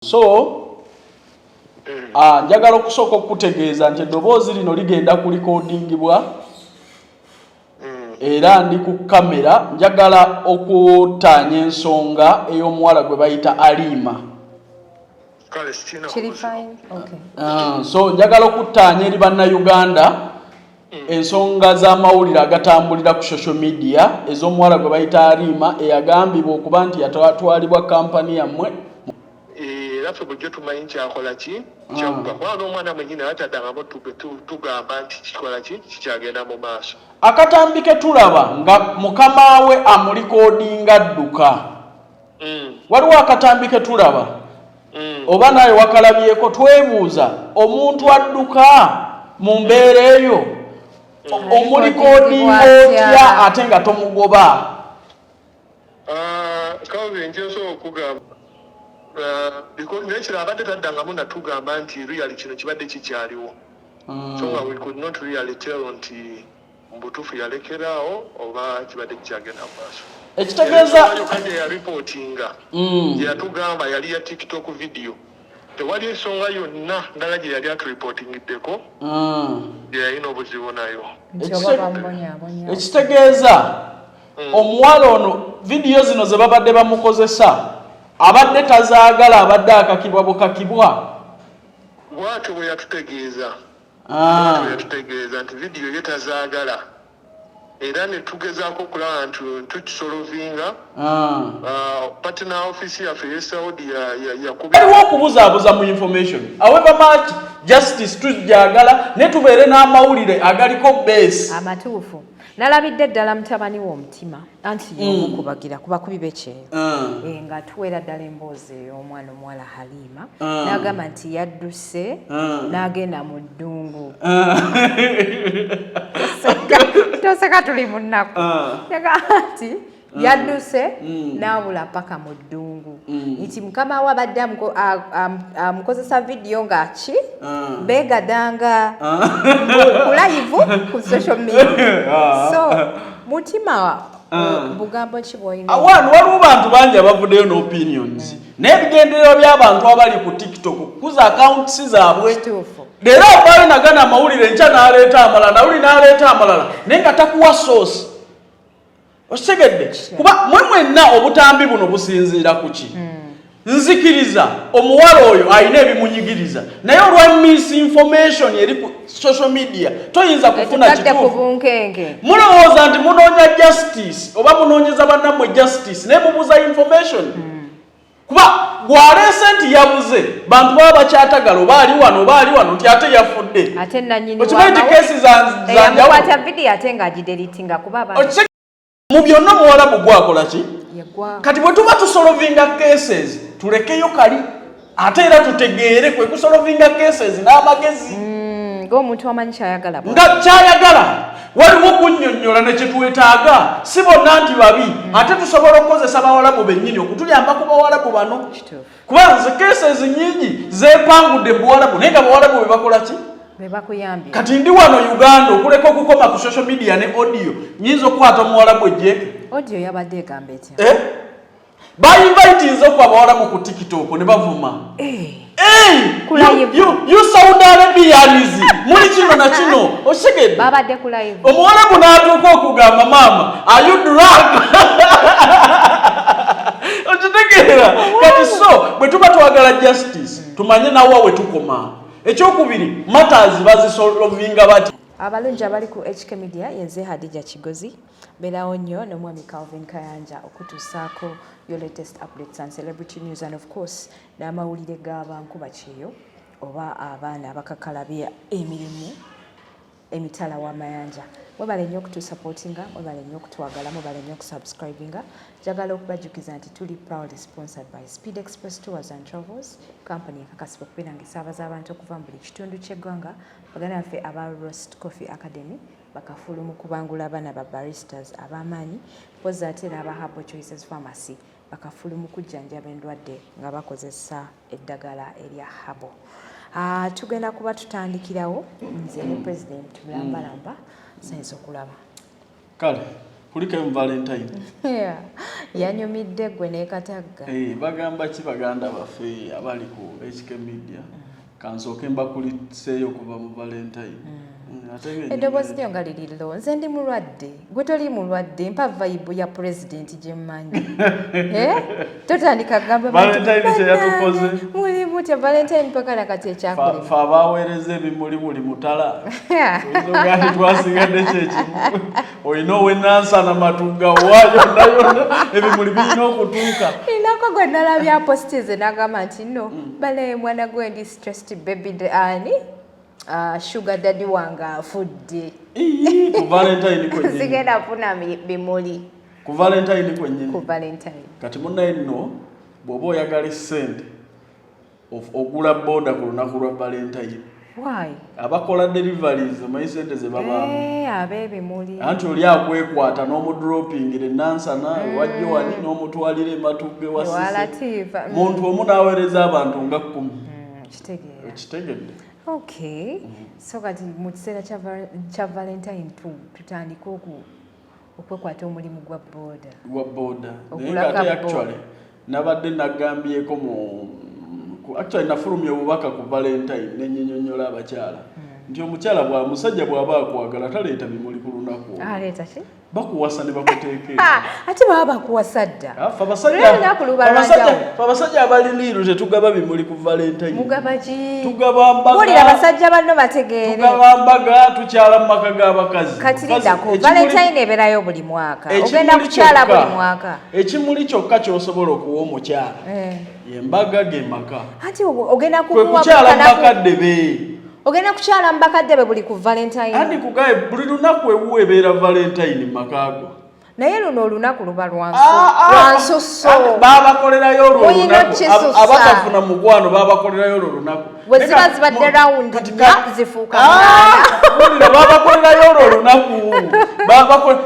So njagala okusooka okutegeeza nti eddoboozi lino ligenda kulikodingibwa era ndi ku kamera. Njagala okutaanya ensonga ey'omuwala gwe bayita Halima. So njagala okutaanya eri bannayuganda ensonga z'amawulire agatambulira ku social media ez'omuwala gwe bayita Halima eyagambibwa okuba nti yatwalibwa kampani yammwe. Laffe bujjo tumanyi kyakola ki kyavuga kuba n'omwana mwennyini ataddangamu tugamba nti kikola ki kikyagenda mu maaso. Akatambi ke tulaba nga mukama we amulikoodinga adduka. Waliwo akatambi ke tulaba oba naye wakalabyeko. Twebuuza omuntu adduka mu mbeera eyo omulikoodinga otya ate nga tomugoba? Kawe njeso okugamba because nekira abadde taddangamu natugamba nti really kino kibadde kikyaliwo. So we could not really tell nti mbutuufu yalekeraawo oba kibadde kikyagenda mu maaso. Ekitegeeza kandi ya reportinga yatugamba yali ya TikTok video. Tewali ensonga yonna ndala gye yali aturipotingiddeko yayina obuzibu nayo. Ekitegeeza omuwala ono video zino ze babadde bamukozesa abadde tazaagala, abadde akakibwa bukakibwa. Bwatyo bwe yatutegeeza nti vidiyo ye tazaagala era ne tugezaako okulaba nti tukisolovinga. Partner office yaffe ye Saudi waliwo okubuzaabuza mu information. However much justice tujagala ne tubeere n'amawulire agaliko base amatuufu. Nalabidde ddala mutabani w'omutima anti y'omukubagira ku bakubi b'ekyeyo nga tuweera ddala emboozi ey'omwana omuwala Halima n'agamba nti yadduse n'agenda mu ddungu. Toseka tuli mu nnaku. Yagamba nti yadduse n'abula paka mu ddungu nti mukama we abadde amukozesa vidiyo nga ki beegadanga ku live ku social media. So mutima bugambo ki bw'olina? Waliwo bantu bangi abavuddeyo n'opinions n'ebigendererwa by'abantu abali ku TikTok kukuza accounts zaabwe. Leero avaayo nagana amawulire nkya n'aleeta amalala, nawuli n'aleeta amalala naye nga takuwa source. Osegedde kuba mwe mwenna obutambi buno businziira ku ki? Nzikiriza omuwala oyo alina ebimunyigiriza naye olwa misinformation eri ku social media toyinza kufuna kituufu. Mulowooza nti munoonya justice oba munoonyeza bannammwe justice naye mubuza information. Kuba gwaleese nti yabuze bantu baba bakyatagala oba ali wano nti ate yafudde. Ate nannyini okimanyi kesi zanjamukwata vidiyo ate ng'agidelitinga kuba mu byonna Omuwarabu gwakola ki? Kati bwe tuba tusolovinga cases tulekeyo kali ate era tutegeere kwe kusolovinga cases n'amagezi ng'omuntu amanyi kyayagala nga kyayagala waliwo kunnyonnyola ne kyetwetaaga si bonna nti babi ate tusobola okukozesa bawalabu bennyini okutuyamba ku bawalabu bano kuba nze cases nnyingi zeepangudde mu Buwarabu naye nga bawalabu bwe bakola ki? Kati ndi wano Uganda okuleka okukoma ku social media ne audio nyinza okukwata Omuwarabu ejjeke. Audio yabadde egamba etya? Bayinvitinze okuba Abawarabu ku TikTok ne bavuma. You Saudi Arabians muli kino na kino oshegedde babadde ku live. Omuwarabu n'atuuka okugamba mama are you drunk? Okitegeera kati so bwe tuba twagala justice tumanye nawo we tukoma. Ekyokubiri matters bazisolovinga bati. Abalungi abali ku HK Media yenze Hadija Kigozi beerawo nnyo n'omwami Calvin Kayanja okutuusaako your latest updates and celebrity news and of course n'amawulire g'abankuba kyeyo oba abaana abakakalabya emirimu emitala w'amayanja. Mwebale nnyo okutusupportinga, mwebale nnyo okutwagala, mwebale nnyo okusubscribinga. Njagala okubajjukiza nti tuli proudly sponsored by Speed Express Tours and Travels, company ekakasibwa okubeera esaabaza abantu okuva mu buli kitundu ky'eggwanga. Baganda baffe aba Roast Coffee Academy bakafulu mu kubangula abaana ba baristas ab'amaanyi, mpozi ate n'aba Herbal Choices Pharmacy bakafulu mu kujjanjaba endwadde nga bakozesa eddagala erya Herbal. Tugenda kuba tutandikirawo nze ne President Bulambalamba sayinza okulaba. Kale, kulika mu Valentine. Yanyumidde gwe ne Katagga. Bagamba ki baganda baffe abali ku HK Media. Kansooke mbakuliseeyo kuva mu Valentine. Eddoboozi lyo nga liriro nze ndi mulwadde gwe toli mulwadde mpa vibe ya president gye mmanyi totandika kugamba Valentine kyeyatukoze muli mutya Valentine mpaka nakati ekyakulima fa abaweereza ebimuli buli mutala oyinza twasigadde kyekimu olina owenansana matuga waayo yonna ebimuli birina okutuuka inako gwe nalabya posti ze nagamba nti no bale mwana gwe ndi stressed baby ani sugar daddy wanga afudde ku Valentine kwenye sigenda kufuna bimuli ku Valentine kwenye ku Valentine kati munnaye nno bw'oba oyagala ssente ogula boda ku lunaku lwa Valentine why abakola deliveries omanyi ssente ze babaamu ab'ebimuli anti oli akwekwata n'omudropingire nansana wajja wani n'omutwalira ematugge wa sise muntu omu n'aweereza abantu nga 10 kitegedde. Okay. So kati mu kiseera kya Valentine tutandika okwekwata omulimu gwa boda. Naye ate actually nabadde nagambyeko actually nafulumya obubaka ku Valentine nennyonnyola abakyala nti omukyala musajja bw'aba akwagala taleeta bimuli ku lunaku. Aleeta ki? Bakuwasa ne bakuteekera. Ate baba bakuwasa dda. Abasajja abalimiiru tetugaba bimuli ku Valentine. Mugaba ki? Tugaba mbaga. Bulira abasajja banno bategeere. Tugaba mbaga tukyala mu maka g'abakazi. Kati lidako Valentine ebeerayo buli mwaka. Ogenda kukyala buli mwaka. Ekimuli kyokka ky'osobola okuwa omukyala. Embaga ge maka. Ati ogenda kukuwa kukyala mbakadde be. Ogenda kukyala mbakadde be buli ku Valentine. Andi kugaye buli lunaku ewu ebeera Valentine makaago. Naye luno olunaku luba lwansoso. Babakolerayo olwo lunaku. Abatafuna mukwano babakolerayo olwo lunaku. Bwe ziba zibadde rawundi zifuuka munaana. Babakolerayo olwo lunaku.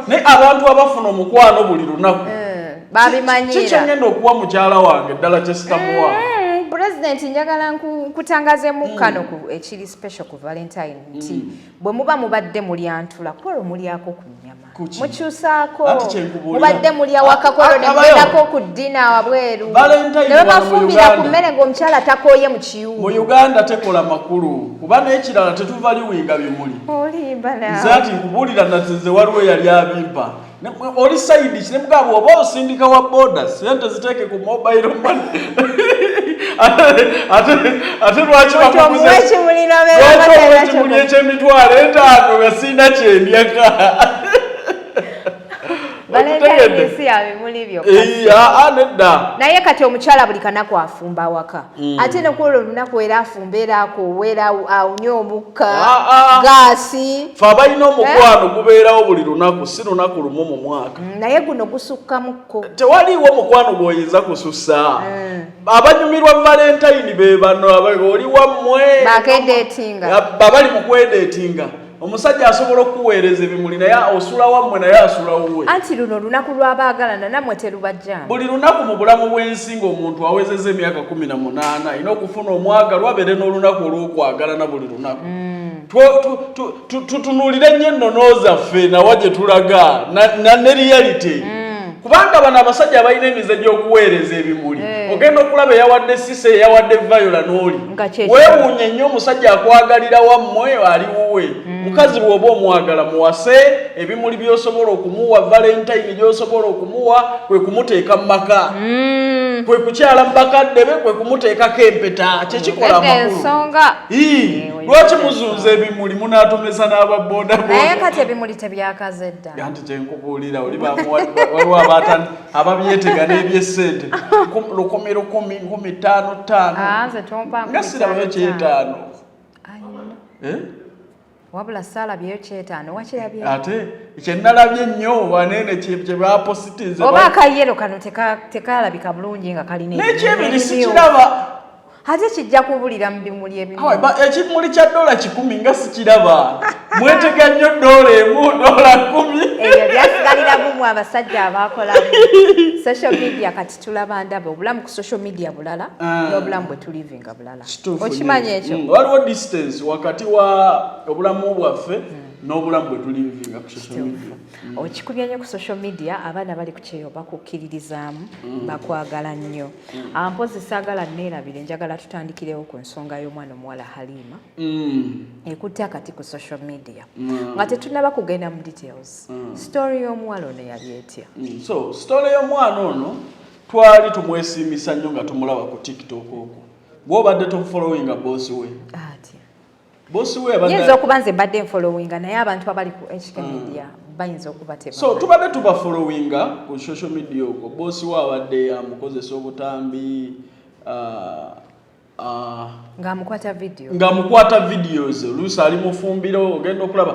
Naye abantu abafuna omukwano buli lunaku. Babimanyira. Kiki ngenda okuwa mukyala wange ddala kye sitamuwa? President njagala nkutangazeemu kano ku ekiri special ku Valentine nti bwe muba mubadde mulya ntula kwolwo mulyako ku nnyama mukyusaako mubadde mulya wakakolo ne mugendako ku ddina wabweru ne babafumbira ku mmere ng'omukyala takooye mu kiyu. Mu Uganda tekola makulu kuba n'ekirala tetuva liwinga bimuli. Olimba nawe. Nze ati nkubuulira nze waliwo yali abimpa. Oli sayidi kine mugabo oba osindika wa boda sente ziteeke ku mobile money. Ate lwaki bakuguze ekimuli eky'emitwalo 5 nga sina kyendyaka. Valentine si ya bimuli byokka. Nedda. Naye kati omukyala buli kanaku afumba waka. Ate ne kwolwo olunaku era afumba era akoowera awunye omukka gaasi. Fe abalina omukwano gubeerawo buli lunaku si lunaku lumu mu mwaka. Naye guno gusukkamukko. Tewaliiwo omukwano gw'oyinza kusussa. Abanyumirwa Valentine be bano oli wammwe. Babali mu kwedeetinga. Omusajja asobola okuweereza ebimuli naye osula wammwe naye asula wuwe. Anti luno lunaku lw'abaagalana nammwe terubajjanga. Buli lunaku mu bulamu bw'ensi ng'omuntu awezezza emyaka 18 alina okufuna omwagalwa abeere n'olunaku olw'okwagalana buli lunaku. Tutunuulire nnyo ennono zaffe nawa gye tulaga ne reality. Kubanga bano abasajja balina emize gy'okuweereza ebimuli. Ogenda okulaba eyawadde Sise eyawadde Viola n'oli. Weewuunye nnyo omusajja akwagalira wammwe ali wuwe. Mukazi bw'oba omwagala muwase ebimuli by'osobola okumuwa Valentine gy'osobola okumuwa kwe kumuteeka mu maka. Kwe kukyala mbakadde be kwe kumuteekako empeta kyekikola amakulu. Lwaki muzunza ebimuli munaatomesa n'ababoda boda. Naye kati ebimuli tebyakaze dda. Anti kyenkubuulira oli waliwo ababyetega n'ebyessente 10,000 nze tompa nga sirabayo kyetaano. Wabula saalabyeyo kyetaano wakirabye. Ate kyenalabye ennyo wanene kye bapositize. Oba akayero kano tekalabika bulungi nga kalina n'ekyebiri sikiraba. Ate kijja kubulira mu bimuli ebimu. Ekimuli kya $10 nga sikiraba. Mwetega nnyo $1, $10. Ebyo byasigalira bumu abasajja abaakola social media kati tulaba ndaba obulamu ku social media bulala n'obulamu bwe tulivinga bulala. Okimanyi ekyo? Waliwo distance wakati wa obulamu bwaffe n'obulamu bwe tulivinga ku social media. Okikubya nnyo ku social media abaana bali ku kyeyo bakukkiririzaamu bakwagala nnyo. Mpozi saagala neerabire njagala tutandikirewo ku nsonga y'omwana omuwala Halima ekutte akati ku social media nga tetunnaba kugenda mu details. Story y'omuwala ono yali etya? So story y'omwana ono twali tumwesiimisa nnyo nga tumulaba ku TikTok okwo. Bw'obadde tomufollowinga bosi we. Bosi we abadde yinza okuba nze mbadde nfollowinga naye abantu abali ku HK Media bayinza okuba tebamanyi. So tubadde tubafollowinga ku social media okwo. Bosi we abadde amukozesa obutambi ng'amukwata videos oluusi ali mu ffumbiro ogenda okulaba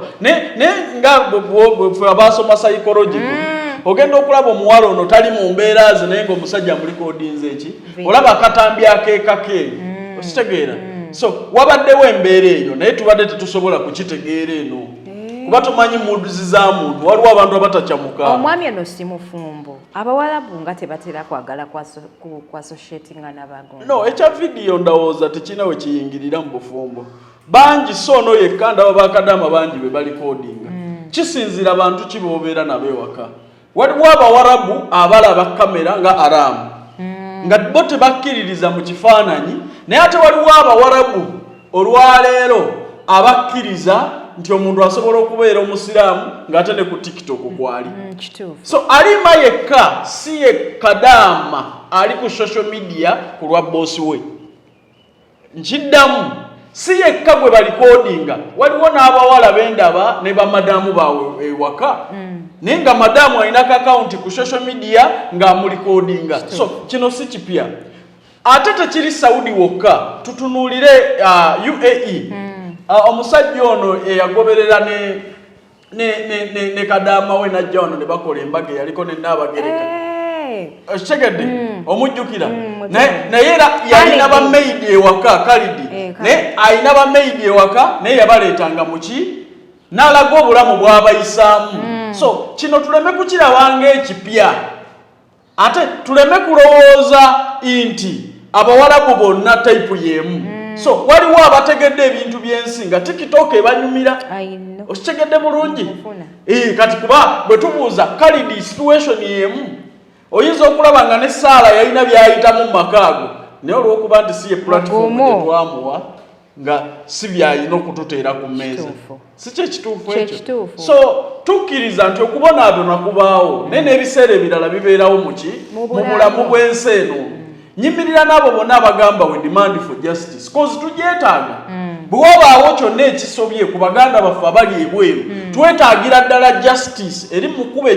nga bwe abasoma psychology ogenda okulaba omuwala ono tali mu mbeera ze naye ng'omusajja amulikodinze eki olaba akatambi akeekake okitegeera. So wabaddewo embeera eyo naye tubadde tetusobola kukitegeera eno kuba tumanyi muduzi za muntu waliwo abantu abatakyamuka. Omwami ono si mufumbo abawalabu nga tebatera kwagala kwasosietinga n'abagonda. No, ekya vidiyo ndowooza tekirina we kiyingirira mu bufumbo bangi so ono yekka ndaba bakadama bangi be balikodinga kisinzira abantu ki b'obeera nabo ewaka. Waliwo abawarabu abalaba kamera nga aramu nga bo tebakkiririza mu kifaananyi naye ate waliwo abawarabu olwaleero abakkiriza nti omuntu asobola okubeera omusiraamu ng'ate ne ku TikTok kwali. So Halima yekka si ye kadaama ali ku social media ku lwa bosi we. Nkiddamu si yekka gwe balikodinga waliwo n'abawala bendaba ne bamadamu baabwe ewaka naye nga madamu alinako akawunti ku social media ng'amulikodinga. So kino si kipya ate tekiri Saudi wokka tutunuulire UAE omusajja ono eyagoberera ne kadaama we najja wano ne bakola embaga yaliko ne Naabagereka okitegedde omujjukira naye era yalina bamaidi ewaka Kalidi naye alina bamaidi ewaka naye yabaleetanga muki n'alaga obulamu bw'abayisaamu. So kino tuleme kukirabanga ekipya ate tuleme kulowooza nti abawalabu bonna type y'emu. So waliwo abategedde ebintu by'ensi nga TikTok ebanyumira okitegedde bulungi kati kuba bwe tubuuza Kalidi situation y'emu oyinza okulaba nga ne Saala yalina byayitamu mu makaago naye olw'okuba nti si ye platform gyetwamuwa nga si byayina okututeera ku mmeeza si kyekituufu ekyo. So tukkiriza nti okubonaabona kubaawo naye n'ebiseera ebirala bibeerawo mu bulamu bw'ensi eno. Nyimirira n'abo bonna abagamba we demand for justice cause tugyetaaga bwe wabaawo kyonna ekisobye ku baganda baffe abali ebweru twetaagira ddala justice eri mu kkuba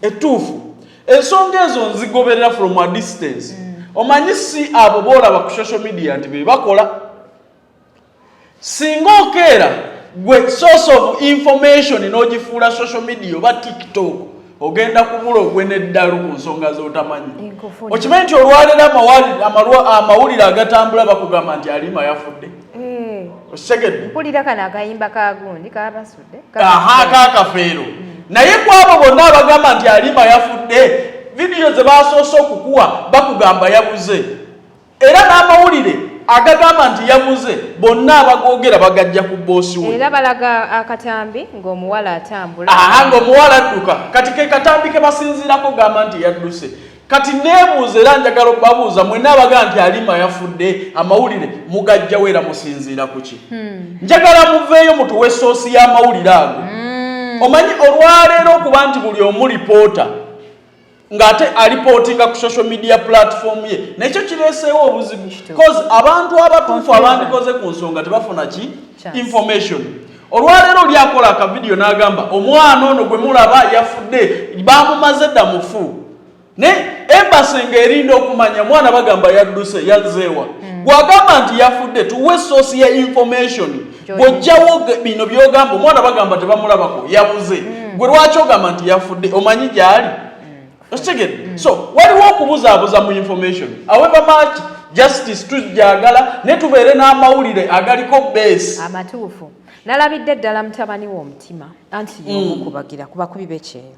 ettuufu. Ensonga ezo nzigoberera from a distance. Omanyi si abo boolaba ku social media nti be bakola singa okeera gwe source of information n'ogifuula social media oba TikTok ogenda kubula ogwe n'eddalu ku nsonga z'otamanyi. Okimanyi nti olwaleero amawulire agatambula bakugamba nti Halima yafudde. Okitegedde? Mpulira kano akayimba kagundi kabasudde. Kakafeero. Naye kwabo bonna abagamba nti Halima yafudde vidiyo ze basoose okukuwa bakugamba yabuze. Era n'amawulire agagamba nti yabuze bonna abagoogera bagajja ku boosi we. Era balaga akatambi ng'omuwala atambula. Ng'omuwala adduka kati ke katambi ke basinziirako gamba nti yadduse. Kati neebuuza era njagala okubabuuza mwenna abagamba nti Halima yafudde amawulire mugajja weera musinziira ku ki? Njagala muveeyo mutuwe essoosi y'amawulire ago. Omanyi olwaleero okuba nti buli omu lipoota ng'ate alipootinga ku social media platform ye nekyo kireeseewo obuzibu cause abantu abatuufu abandikoze ku nsonga tebafuna ki information. Olwaleero lyakola akavidiyo n'agamba omwana ono gwe mulaba yafudde bamumaze dda mufu ne embasi ng'erinda okumanya mwana bagamba yadduse yazzeewa bw'agamba nti yafudde tuwe source ya information bw'ojjawo bino by'ogamba omwana bagamba tebamulabako yabuze gwe lwaki ogamba nti yafudde omanyi gy'ali okitegedde. So waliwo okubuzaabuza mu information however much justice tujagala ne tubeere n'amawulire agaliko base amatuufu. Nalabidde ddala mutabani w'omutima anti y'omukubagira ku bakubi b'ekyeyo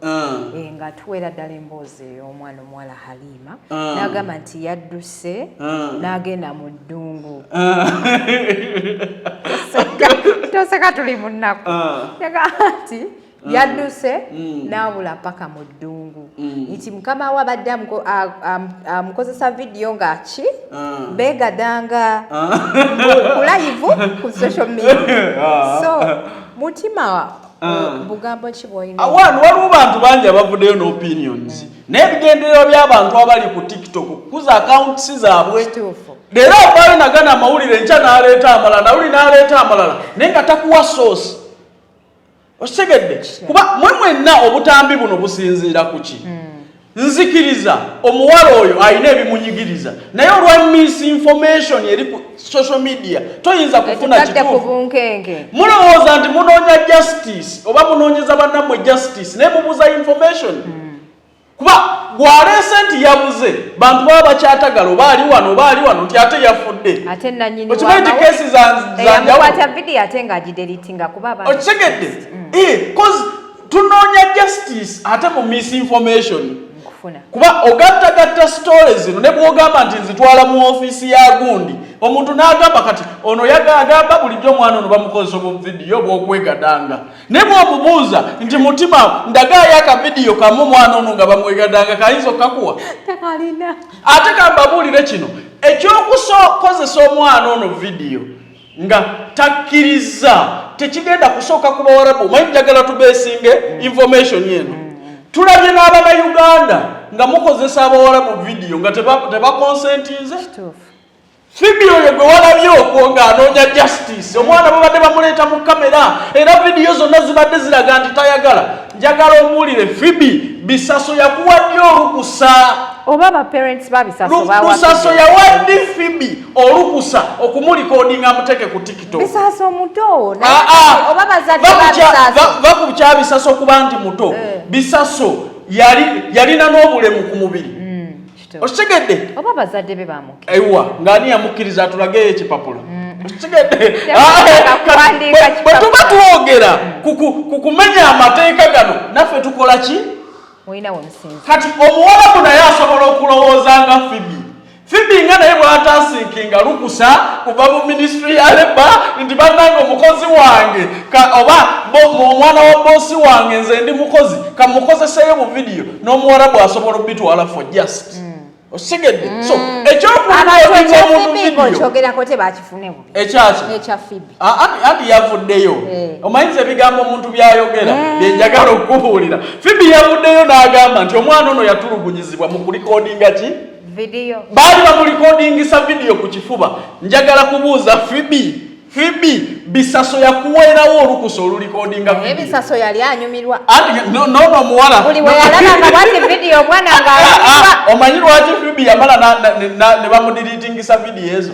nga tuweera ddala emboozi ey'omwana omuwala Halima n'agamba nti yadduse n'agenda mu ddungu toseka tuli munnaku ati yadduse n'abula paka mu ddungu nti mukama we abadde amukozesa vidiyo ngaki beegadanga ku live ku social media so mutima bugambo ki bw'olina awantu waliwo bantu bangi abavuddeyo n'opinions n'ebigendererwa by'abantu abali ku tiktok okukuza accounts zaabwe leero avaayo nagana amawulire nkya n'aleeta amalala nawuli n'aleeta amalala naye nga takuwa source okitegedde kuba mwe mwenna obutambi buno businziira ku ki nzikiriza omuwala oyo alina ebimunyigiriza naye olwa misinformation eri ku social media toyinza kufuna kituufu mulowooza nti munoonya justice oba munoonyeza bannammwe justice naye mubuza information kuba gwaleese nti yabuze bantu baba bakyatagala oba ali wano nti ate yafudde okimanyi nti kesi okitegedde cause tunoonya justice ate mu misinformation kuba ogattagatta stories zino ne bw'ogamba nti nzitwala mu ofiisi ya gundi omuntu n'agamba kati ono yagamba bulijjo omwana ono bamukozesa mu vidiyo bw'okwegadanga ne bw'omubuuza nti mutima ndagaayo akavidiyo kamu mwana ono nga bamwegadanga kayinza okakuwa ate kambabuulire kino ekyokukozesa omwana ono vidiyo nga takkiriza tekigenda kusooka ku bawarabu omanyi njagala tubeesinge information yeno tulabye n'Abannayuganda nga mukozesa abawarabu vidiyo nga tebakonsentinze Fibi oyo gwe walabye okwo ng'anoonya justice omwana babadde bamuleeta mu kamera era vidiyo zonna zibadde ziraga nti tayagala njagala omuwulire Fibi Bisaso yakuwadde olukusa oba ba parents ba Bisaso Bisaso yawadde Fibi olukusa okumulikodinga amuteke ku TikTok Bisaso muto oba bazadde ba Bisaso bakubya Bisaso kuba nti muto Bisaso yalina n'obulemu ku mubiri okitegedde oba bazadde be bamu aiwa ngani yamukkiriza atulageyo ekipapula okitegedde bwe tuba twogera kukumenya amateeka gano naffe tukola ki kati omuwala ku naye asobola okulowooza nga Fibi nga naye bw'atasinkinga lukusa kuva mu ministry ya leba nti bannange omukozi wange oba omwana wa bosi wange nze ndi mukozi kamukozeseyo mu vidiyo n'omuwala bw'asobola obitwala for just osigedde so ekyokukyogera tebakifune bubi ekya Fibi anti yavuddeyo omanyiza ebigambo omuntu byayogera byenjagala okubuulira Fibi yavuddeyo n'agamba nti omwana ono yatulugunyizibwa mu kulikodinga ki video baali bamulikodingisa vidiyo ku kifuba njagala kubuuza Fibi Bisaso yakuweerawo olukusa olulikodinga vidiyo Bisaso yali anyumirwa nono omuwala buli we yalaba nga wati vidiyo omwana ng'anyumirwa omanyi lwaki Fibi yamala ne bamudiritingisa vidiyo ezo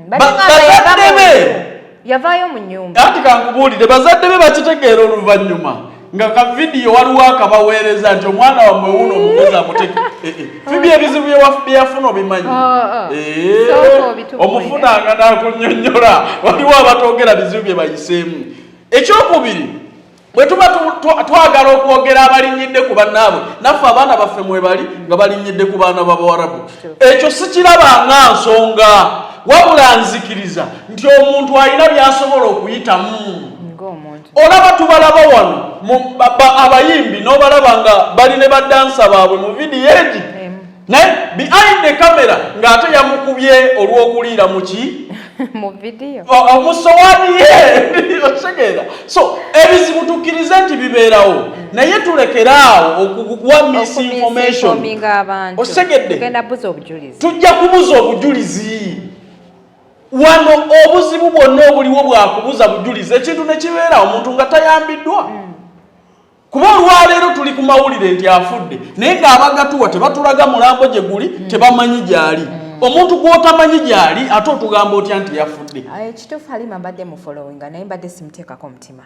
bazadde be yavaayo mu nnyumba anti kankubuulire bazadde be bakitegeera oluvannyuma nga ka vidiyo waliwo akabaweereza nti omwana wammwe wuno omukozi amuteke Fibi ebizibu byeyafuna obimanyi omufunanga n'akunnyonnyola waliwo abatoogera bizibu bye bayiseemu ekyokubiri bwe tuba twagala okwogera abalinyidde ku bannaabwe naffe abaana baffe mwe bali nga balinyidde ku baana b'Abawarabu ekyo sikirabanga nsonga wabula nzikiriza nti omuntu alina byasobola okuyitamu olaba tubalaba wano abayimbi n'obalaba nga bali ne badansa baabwe mu vidiyo egi naye behind the camera ng'ate yamukubye olw'okuliira mu ki mu vidiyo omusowaani ye otegeera so ebizibu tukkirize nti bibeerawo naye tulekeraawo okuwa misinformation otegedde tujja kubuza obujulizi wano obuzibu bwonna obuliwo bwakubuza bujulizi ekintu ne kibeera omuntu nga tayambiddwa kuba olwaleero tuli ku mawulire nti afudde naye ng'abagatuwa tebatulaga mulambo gye guli tebamanyi gy'ali omuntu gw'otamanyi gy'ali ate otugamba otya nti yafudde ekituufu Halima mbadde mu followinga naye mbadde simuteekako mutima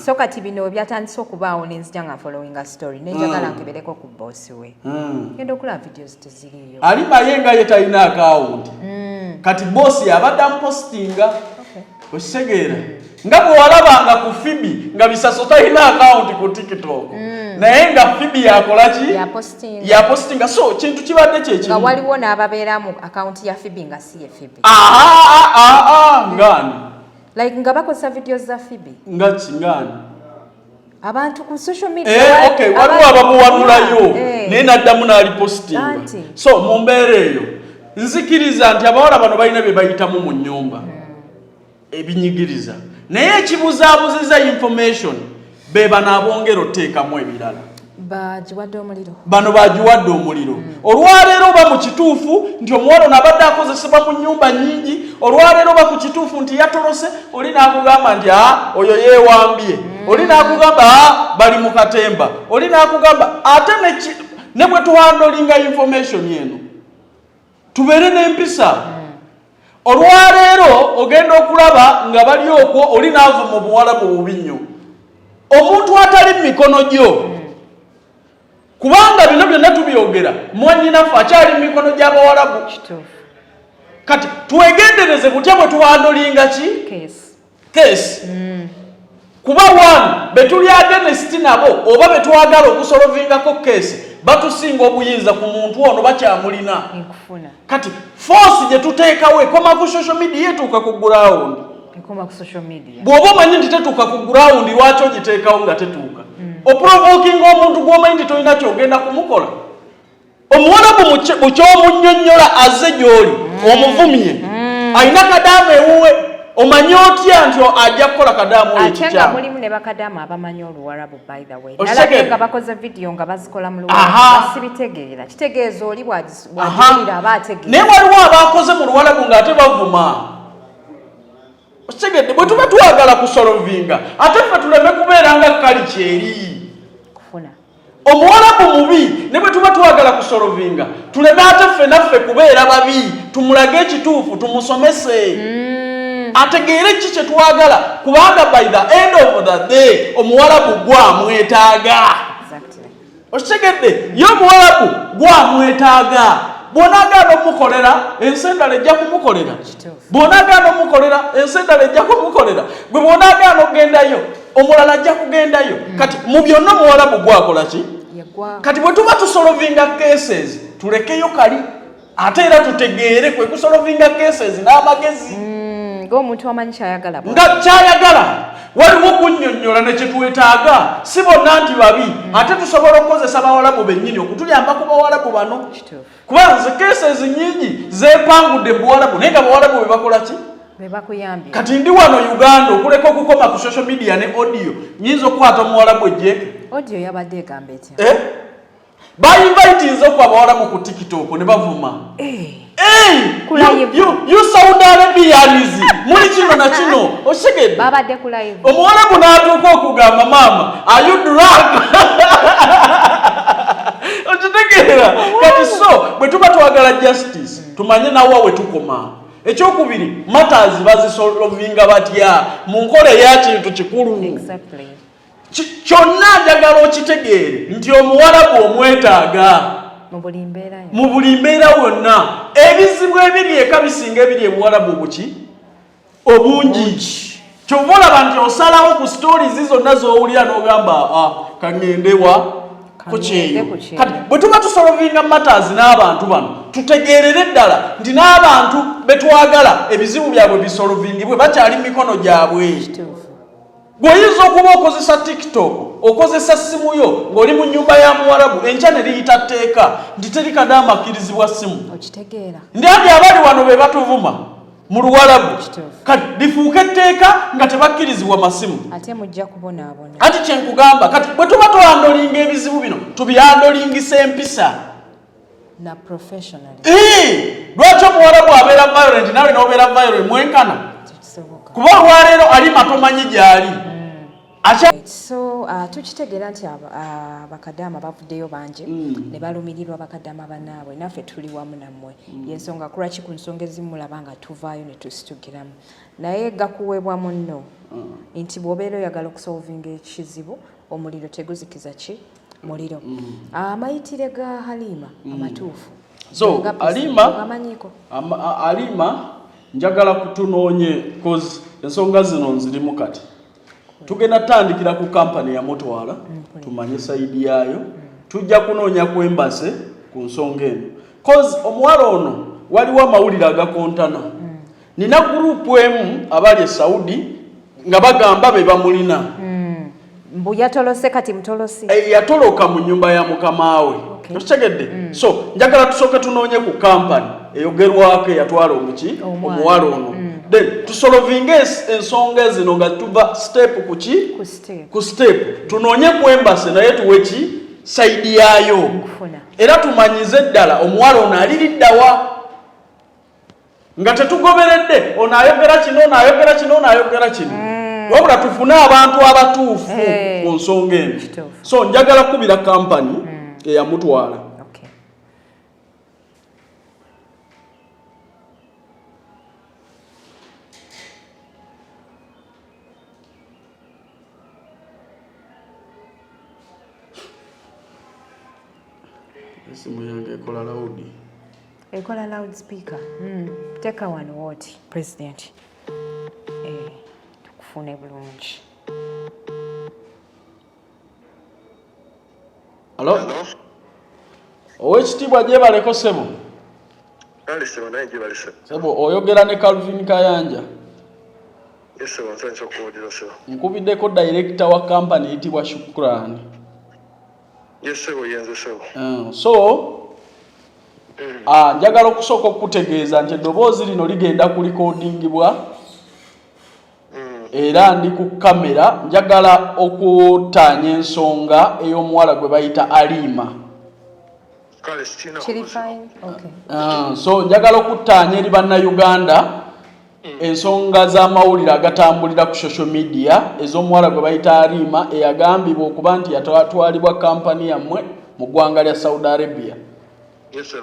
so kati bino byatandise okubaawo nenzija nga followinga story nenjagala nkebereko ku boosi we genda okulaba videos teziriiyo Halima ye nga ye talina akawunti kati boosi abadde amupositinga okitegeera nga bwe walabanga ku Fibi nga Bisaso talina akawunti ku TikTok naye nga Fibi yakola ki yapositinga so kintu kibadde kyekimu nga waliwo n'ababeera mu akawunti ya Fibi nga si ye Fibi ngani like nga bakozesa videos za Phoebe nga kingani abantu ku social media okay waliwo abamuwanulayo naye naddamu n'alipositinga so mu mbeera eyo nzikiriza nti abawala bano balina bye bayitamu mu nnyumba ebinyigiriza naye ekibuzaabuziza information be banaabongera otteekamu ebirala bano bagiwadde omuliro olwaleero oba mu kituufu nti omuwala ono abadde akozesebwa mu nnyumba nnyingi olwaleero oba ku kituufu nti yatolose oli n'akugamba nti oyo yeewambye oli n'akugamba bali mu katemba oli n'akugamba ate ne bwe tuhandolinga information eno tubeere n'empisa olwaleero ogenda okulaba nga bali okwo oli n'ava mu Buwarabu bubi nnyo omuntu atali mu mikono gyo kubanga bino byonna tubyogera mwannyinaffe akyali mu mikono gy'Abawarabu kati twegendereze butya bwe tuhandolinga ki case kuba wanu betuli against nabo oba betwagala okusolovingako case batusinga obuyinza ku muntu ono bakyamulina kati force gye tuteekawo ekoma ku social media etuuka ku ground bw'oba omanyi nti tetuuka ku ground lwaki ogiteekawo nga tetuuka oprovoking omuntu gw'omanyi nti tolina kyogenda kumukola Omuwarabu mu kyomunnyonnyola azze gy'oli omuvumye alina kadaamu ewuwe omanyi otya nti ajja kukola kadaamu ekikyamu ate nga mulimu ne bakadaamu abamanyi Oluwarabu by the way nalabye nga bakoze video nga bazikola mu Luwarabu basibitegeera kitegeeza oli bw'agirira aba ategeera naye waliwo abakoze mu Luwarabu ng'ate bavuma okitegedde bwe tuba twagala kusolovinga ate ffe tuleme kubeera nga kali kyeri kufuna Omuwarabu mubi ne bwe tuba twagala kusolovinga tuleme ate ffe naffe kubeera babi tumulage ekituufu tumusomese ategeere ki kye twagala kubanga by the end of the day Omuwarabu gwamwetaaga okitegedde ye Omuwarabu gwamwetaaga bw'onaagaana omukolera ensi endala ejja kumukolera bw'onaagaana omukolera ensi endala ejja kumukolera gwe bw'onaagaana ogendayo omulala ajja kugendayo kati mu byonna Omuwarabu gwakola ki kati bwe tuba tusolovinga cases tulekeyo kali ate era tutegeere kwe kusolovinga cases n'amagezi ng'omuntu amanyi kyayagala nga kyayagala waliwo kunnyonnyola ne kyetwetaaga si bonna nti babi ate tusobola okukozesa Bawarabu bennyini okutuyamba ku Bawarabu bano kuba nze cases nnyingi zeepangudde mu Buwarabu naye nga Bawarabu be bakola ki bebakuyambye kati ndi wano Uganda okuleka okukoma ku social media ne audio nyinza okukwata Omuwarabu ejjeeke audio yabadde egamba etya bayinvitinze ku Abawarabu ku TikTok ne bavuma you Saudi Arabians muli kino na kino oshegedde babadde ku live Omuwarabu n'atuuka okugamba mama are you drunk okitegeera kati so bwe tuba twagala justice tumanye nawo we tukoma ekyokubiri matters bazisolovinga batya mu nkola eyakintu kikulu kyonna njagala okitegeere nti Omuwarabu omwetaaga mu buli mbeera wonna ebizibu ebiri eka bisinga ebiri e Buwarabu buki obungi kyova olaba nti osalawo ku stories zonna z'owulira n'ogamba kaŋŋendewa kukyeyo kati bwe tuba tusolovinga matters n'abantu bano tutegeerere ddala nti n'abantu betwagala ebizibu byabwe bisolovingibwe bakyali mu mikono gyabwe gweoyinza okuba okozesa TikTok okozesa simu yo ng'oli mu nnyumba ya Muwarabu enkya ne liyita tteeka nti terikaddamu akkirizibwa simu ndi ati abali wano be batuvuma mu Luwarabu kati lifuuke etteeka nga tebakkirizibwa masimu ate mujja kubonaabona anti kyenkugamba kati bwe tuba tuhandolinga ebizibu bino tubihandolingisa empisa na professional lwaki Omuwarabu abeera violent nawe n'obeera violent mwenkana kuba olwaleero ali matomanyi gyali so tukitegeera nti bakadaama bavuddeyo bangi ne balumirirwa bakadaama bannaabwe naffe tuli wamu nammwe yensonga kulwaki ku nsonga ezimu mulaba nga tuvaayo ne tusitugiramu naye gakuweebwa munno nti bw'obeera oyagala okusolvinga ekizibu omuliro teguzikiza ki muliro amayitire ga Halima amatuufu so Halima njagala kutunoonye cause ensonga zino nzirimu kati tugenda tandikira ku kampani ya Mutwala tumanye saidi yayo tujja kunoonya ku embase ku nsonga eno cause omuwala ono waliwo amawulire agakontana nina group emu abali e Saudi nga bagamba be bamulina mbu yatolose kati mutolosi yatoloka mu nyumba ya mukamawe tukitegedde so njagala tusooke tunoonye ku company eyogerwako yatwala omuwala ono then tusolovinge ensonga zino nga tuva step ku step tunoonye ku embassy naye tuweki saidi yaayo era tumanyize ddala omuwala ono aliriddawa nga tetugoberedde ono ayogera kino wabula tufune abantu abatuufu ku nsonga eno so njagala kubira kampani eyamutwala esimu yange ekola loud speaker teka one word president tukufune bulungi. Hello? Owekitiibwa gyebaleko ssebo? Ssebo naye gyebalese. Ssebo oyogera ne Calvin Kayanja? Yes, ssebo nsanyusa okuwulira ssebo. Nkubiddeko director wa company eyitibwa Shukrani. Yes, ssebo yenze ssebo. So njagala okusooka okutegeeza nti eddoboozi lino ligenda kulikodingibwa era ndi ku kamera njagala okutaanya ensonga ey'omuwala gwe bayita Halima. So njagala okutaanya eri bannayuganda ensonga z'amawulire agatambulira ku social media ez'omuwala gwe bayita Halima eyagambibwa okuba nti yatwalibwa kampani yammwe mu ggwanga lya Saudi Arabia. Yes, sir.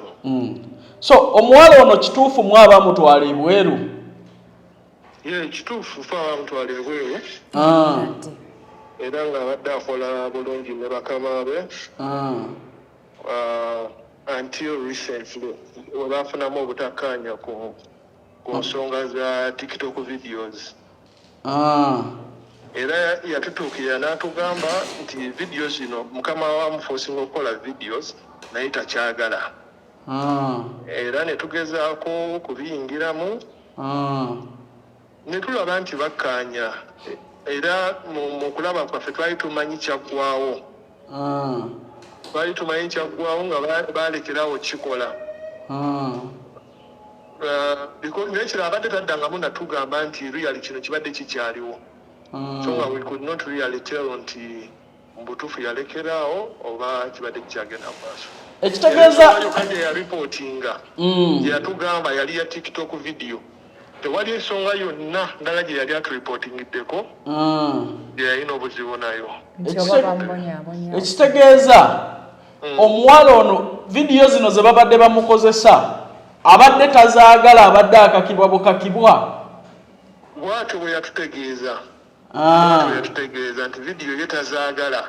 So omuwala ono kituufu mwaba mutwala ebweru? Kituufu fa bamutwala ebweru era ng'abadde akola bulungi ne bakama be until recently we baafunamu obutakkaanya ku nsonga za TikTok videos era yatutuukira n'atugamba nti video zino mukama wamuforcinga okukola videos naye takyagala era ne tugezaako kubiyingiramu ne tulaba nti bakkaanya era mu kulaba kwaffe twali tumanyi kyaggwawo nga baalekerawo kikola nekiro abadde taddangamu natugamba nti really kino kibadde kikyaliwo so nga we could not really tell nti mbutuufu yalekeraawo oba kibadde kikyagenda mu maaso. Ekitegeeza kandi yaripootinga yatugamba yali ya TikTok video tewali ensonga yonna ndala gye yali aturipotingiddeko yeyalina obuzibu nayo. Ekitegeeza omuwala ono vidiyo zino ze babadde bamukozesa abadde tazaagala abadde akakibwa bukakibwa bwatyo bwe yatutegeeza nti vidiyo ye tazaagala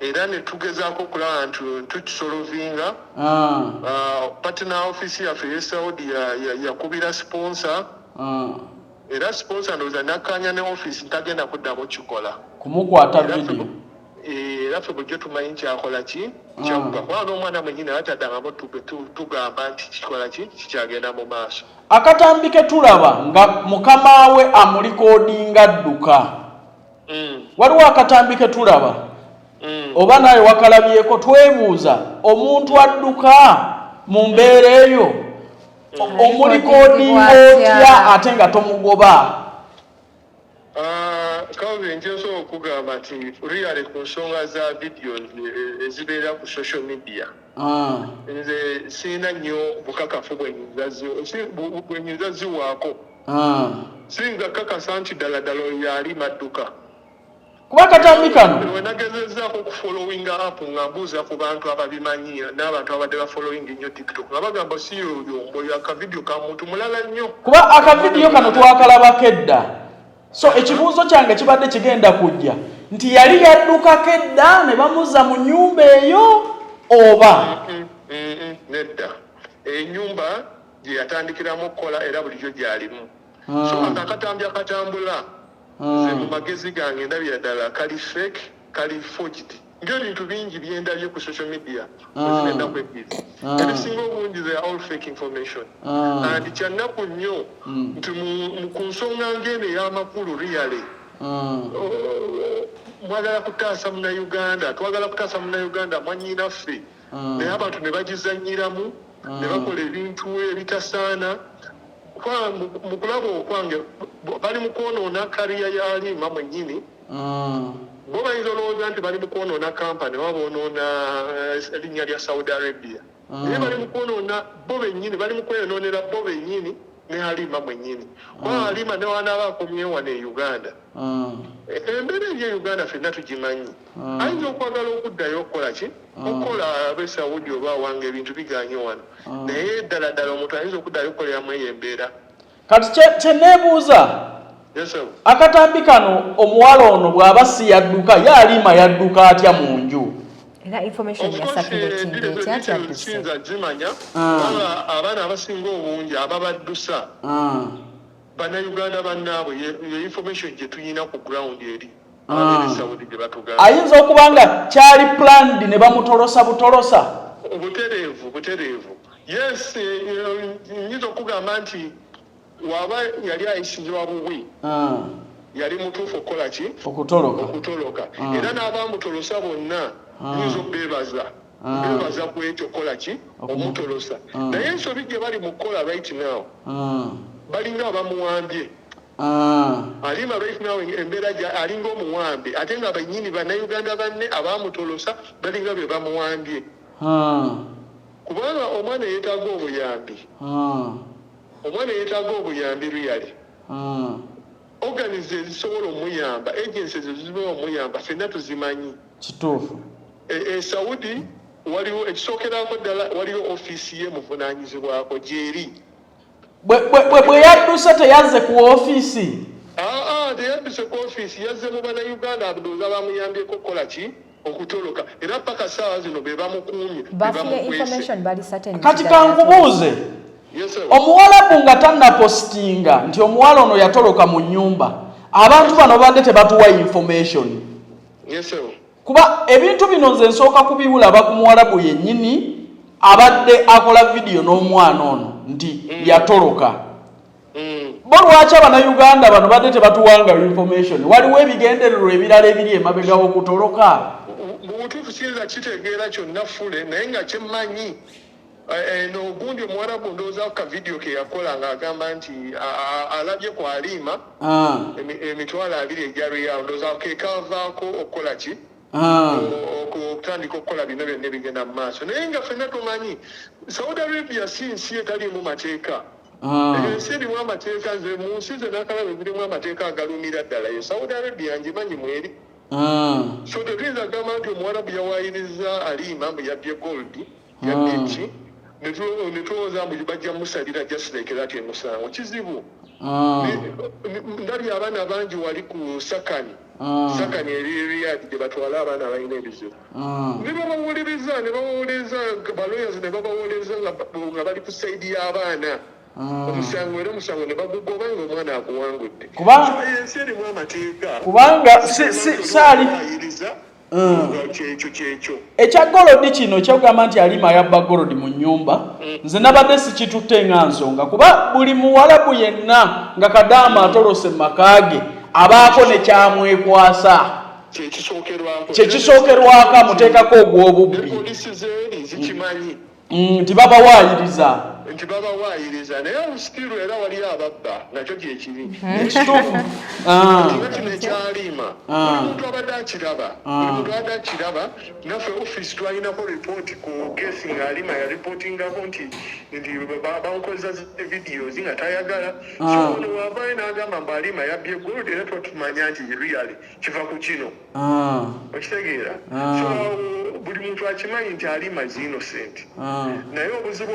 era ne tugezaako okulaba nti tukisolovinga patina ofisi yaffe ye Saudi yakubira sponsor era sponsor ndowooza nakkaanya ne ofisi ntagenda kuddamu kikola kumukwata vidiyo era ffe bulijjo tumanyi kyakola ki kyagga kubanga n'omwana mwennyini ataddangamu tugamba nti kikola ki kikyagenda mu maaso. Akatambi ke tulaba nga mukama we amulikoodinga adduka waliwo akatambi ke tulaba oba naye wakalabyeko twebuuza omuntu adduka mu mbeera eyo omulikoodinga otya ate nga tomugoba? Kawe njeso okugamba nti really ku nsonga za videos ezibeera ku social media nze sirina nnyo bukakafu bwenyinza ziwaako siyinza kakasa nti ddala yali madduka kuba akatambi kano wenagezezzaako okufollowinga app nga mbuuza ku bantu ababimanyi n'abantu abadde bafollowinga ennyo TikTok nga bagamba si yoyo akavidiyo ka muntu mulala nnyo kuba akavidiyo kano twakalabako edda. So ekibuuzo kyange kibadde kigenda kujja nti yali yaddukako edda ne bamuzza mu nnyumba eyo oba nedda ennyumba gye yatandikiramu okukola era bulijjo gy'alimu so akatambi akatambula ze mu magezi gange ndabira ddala kali fake kali forged ng'ebintu bingi byendabye ku social media ezigendaku ebbiri ebisinga obungi they are all fake information and kyannaku nnyo nti ku nsonga ng'eno ey'amakulu really mwagala kutaasa munnayuganda twagala kutaasa munnayuganda mwanyinaffe naye abantu ne bagizannyiramu ne bakola ebintu ebitasaana mu kulaba okwange bali mu kwonoona kariya ya Halima mwennyini bo bayinza olowooza nti bali mu kwonoona kampani oba boonoona erinnya lya Saudi Arabia naye bali mu kwonoona bo bennyini bali mu kweyonoonera bo bennyini ne Halima mwennyini kuba Halima ne wanaaba akomyewo wano e Uganda embeera eri e Uganda ffenna tugimanyi ayinza okwagala okuddayo okukola ki okukola ab'esawudi oba wange ebintu biganye wano naye ddala ddala omuntu ayinza okuddayo okukoleramu eyo embeera kati kyeneebuuza akatambi kano omuwala ono bw'aba si yadduka ye Halima yadduka atya mu nju era information ya circulating etya sinza gimanya abaana abasinga obungi ababaddusa bannayuganda bannaabwe ye information gye tuyina ku ground eri ab'esawudi gye batugamba ayinza okuba nga kyali planned ne bamutolosa butolosa butereevu yes nyinza okugamba nti waba yali ayisizibwa bubi yali mutuufu okukola ki okutoloka era n'abamutolosa bonna yinza okubeebaza ku ekyo okukola ki omutolosa naye ensobi gye bali mu kukola right now balinga abamuwambye Halima right now embeera alinga omuwambe ate nga bannyini bannayuganda banne abamutolosa balinga be bamuwambye kubanga omwana yeetaaga obuyambi really organize ezisobola omuyamba agencies ezisobola omuyamba ffenna tuzimanyi kituufu Saudi waliwo ekisookerako ddala waliwo ofiisi ye muvunaanyizibwako gyeri bwe yadduse teyazze ku ofiisi teyadduse ku ofiisi yazze mu bannayuganda abudooza bamuyambyeko okukola ki okutoloka era paka saawa zino be bamukuumye kati kankubuuze Omuwarabu nga tannapositinga nti omuwala ono yatoloka mu nnyumba abantu bano badde tebatuwa information kuba ebintu bino nze nsooka kubiwulaba ku Muwarabu yennyini abadde akola vidiyo n'omwana ono nti yatoloka bo lwaki abannayuganda bano badde tebatuwanga information waliwo ebigendererwa ebirala ebiri emabega w'okutoloka mu butuufu siyinza kitegeera kyonna fule naye nga kyemmanyi n'ogundi Omuwarabu ndowooza ka vidiyo ke yakola ng'agamba nti alabye ku Halima emitwalo 2 egya Riyal ndowooza ke kavaako okukola ki okutandika okukola bino byonna ebigenda mu maaso naye nga ffenna tumanyi Saudi Arabia si nsi etaliimu mateeka ensi erimu amateeka nze mu nsi ze nakalaba ezirimu amateeka agalumira ddala yo Saudi Arabia ngimanyi mweri so tetuyinza kugamba nti Omuwarabu yawaayiriza Halima mbu yabbye gold yabbye ki netulowooza mbu bajja musalira just like that emusango kizibu ndabye abaana bangi wali ku sakani eri Riyadh gye batwala abaana abalina ebizibu ne babawuliriza balawyers ne babawuliriza nga bali ku saidi y'abaana omusango era omusango ne bagugoba ng'omwana akuwangudde ensi erimu amateeka kubanga saali kyekyo ekya golodi kino kyogamba nti Halima yabba golodi mu nnyumba nze nabadde sikitutte nga nsonga kuba buli Muwarabu yenna nga Kadaama atolose mu maka ge abaako ne kyamwekwasa kyekisookerwako amuteekako ogw'obubbi nti babawaayiriza naye omusikiru era wali ababba nakyo gyekiri kituufu kino ekyaliima buli muntu abadde akiraba naffe ofiisi twalinako ripooti ku gesi nga Halima yaripootingako nti bamukozesa videos nga tayagala so ono wavaayo n'agamba mbu Halima yabbye gold era twatumanya nti really kiva ku kino okitegeera so buli muntu akimanyi nti Halima is innocent naye obuzibu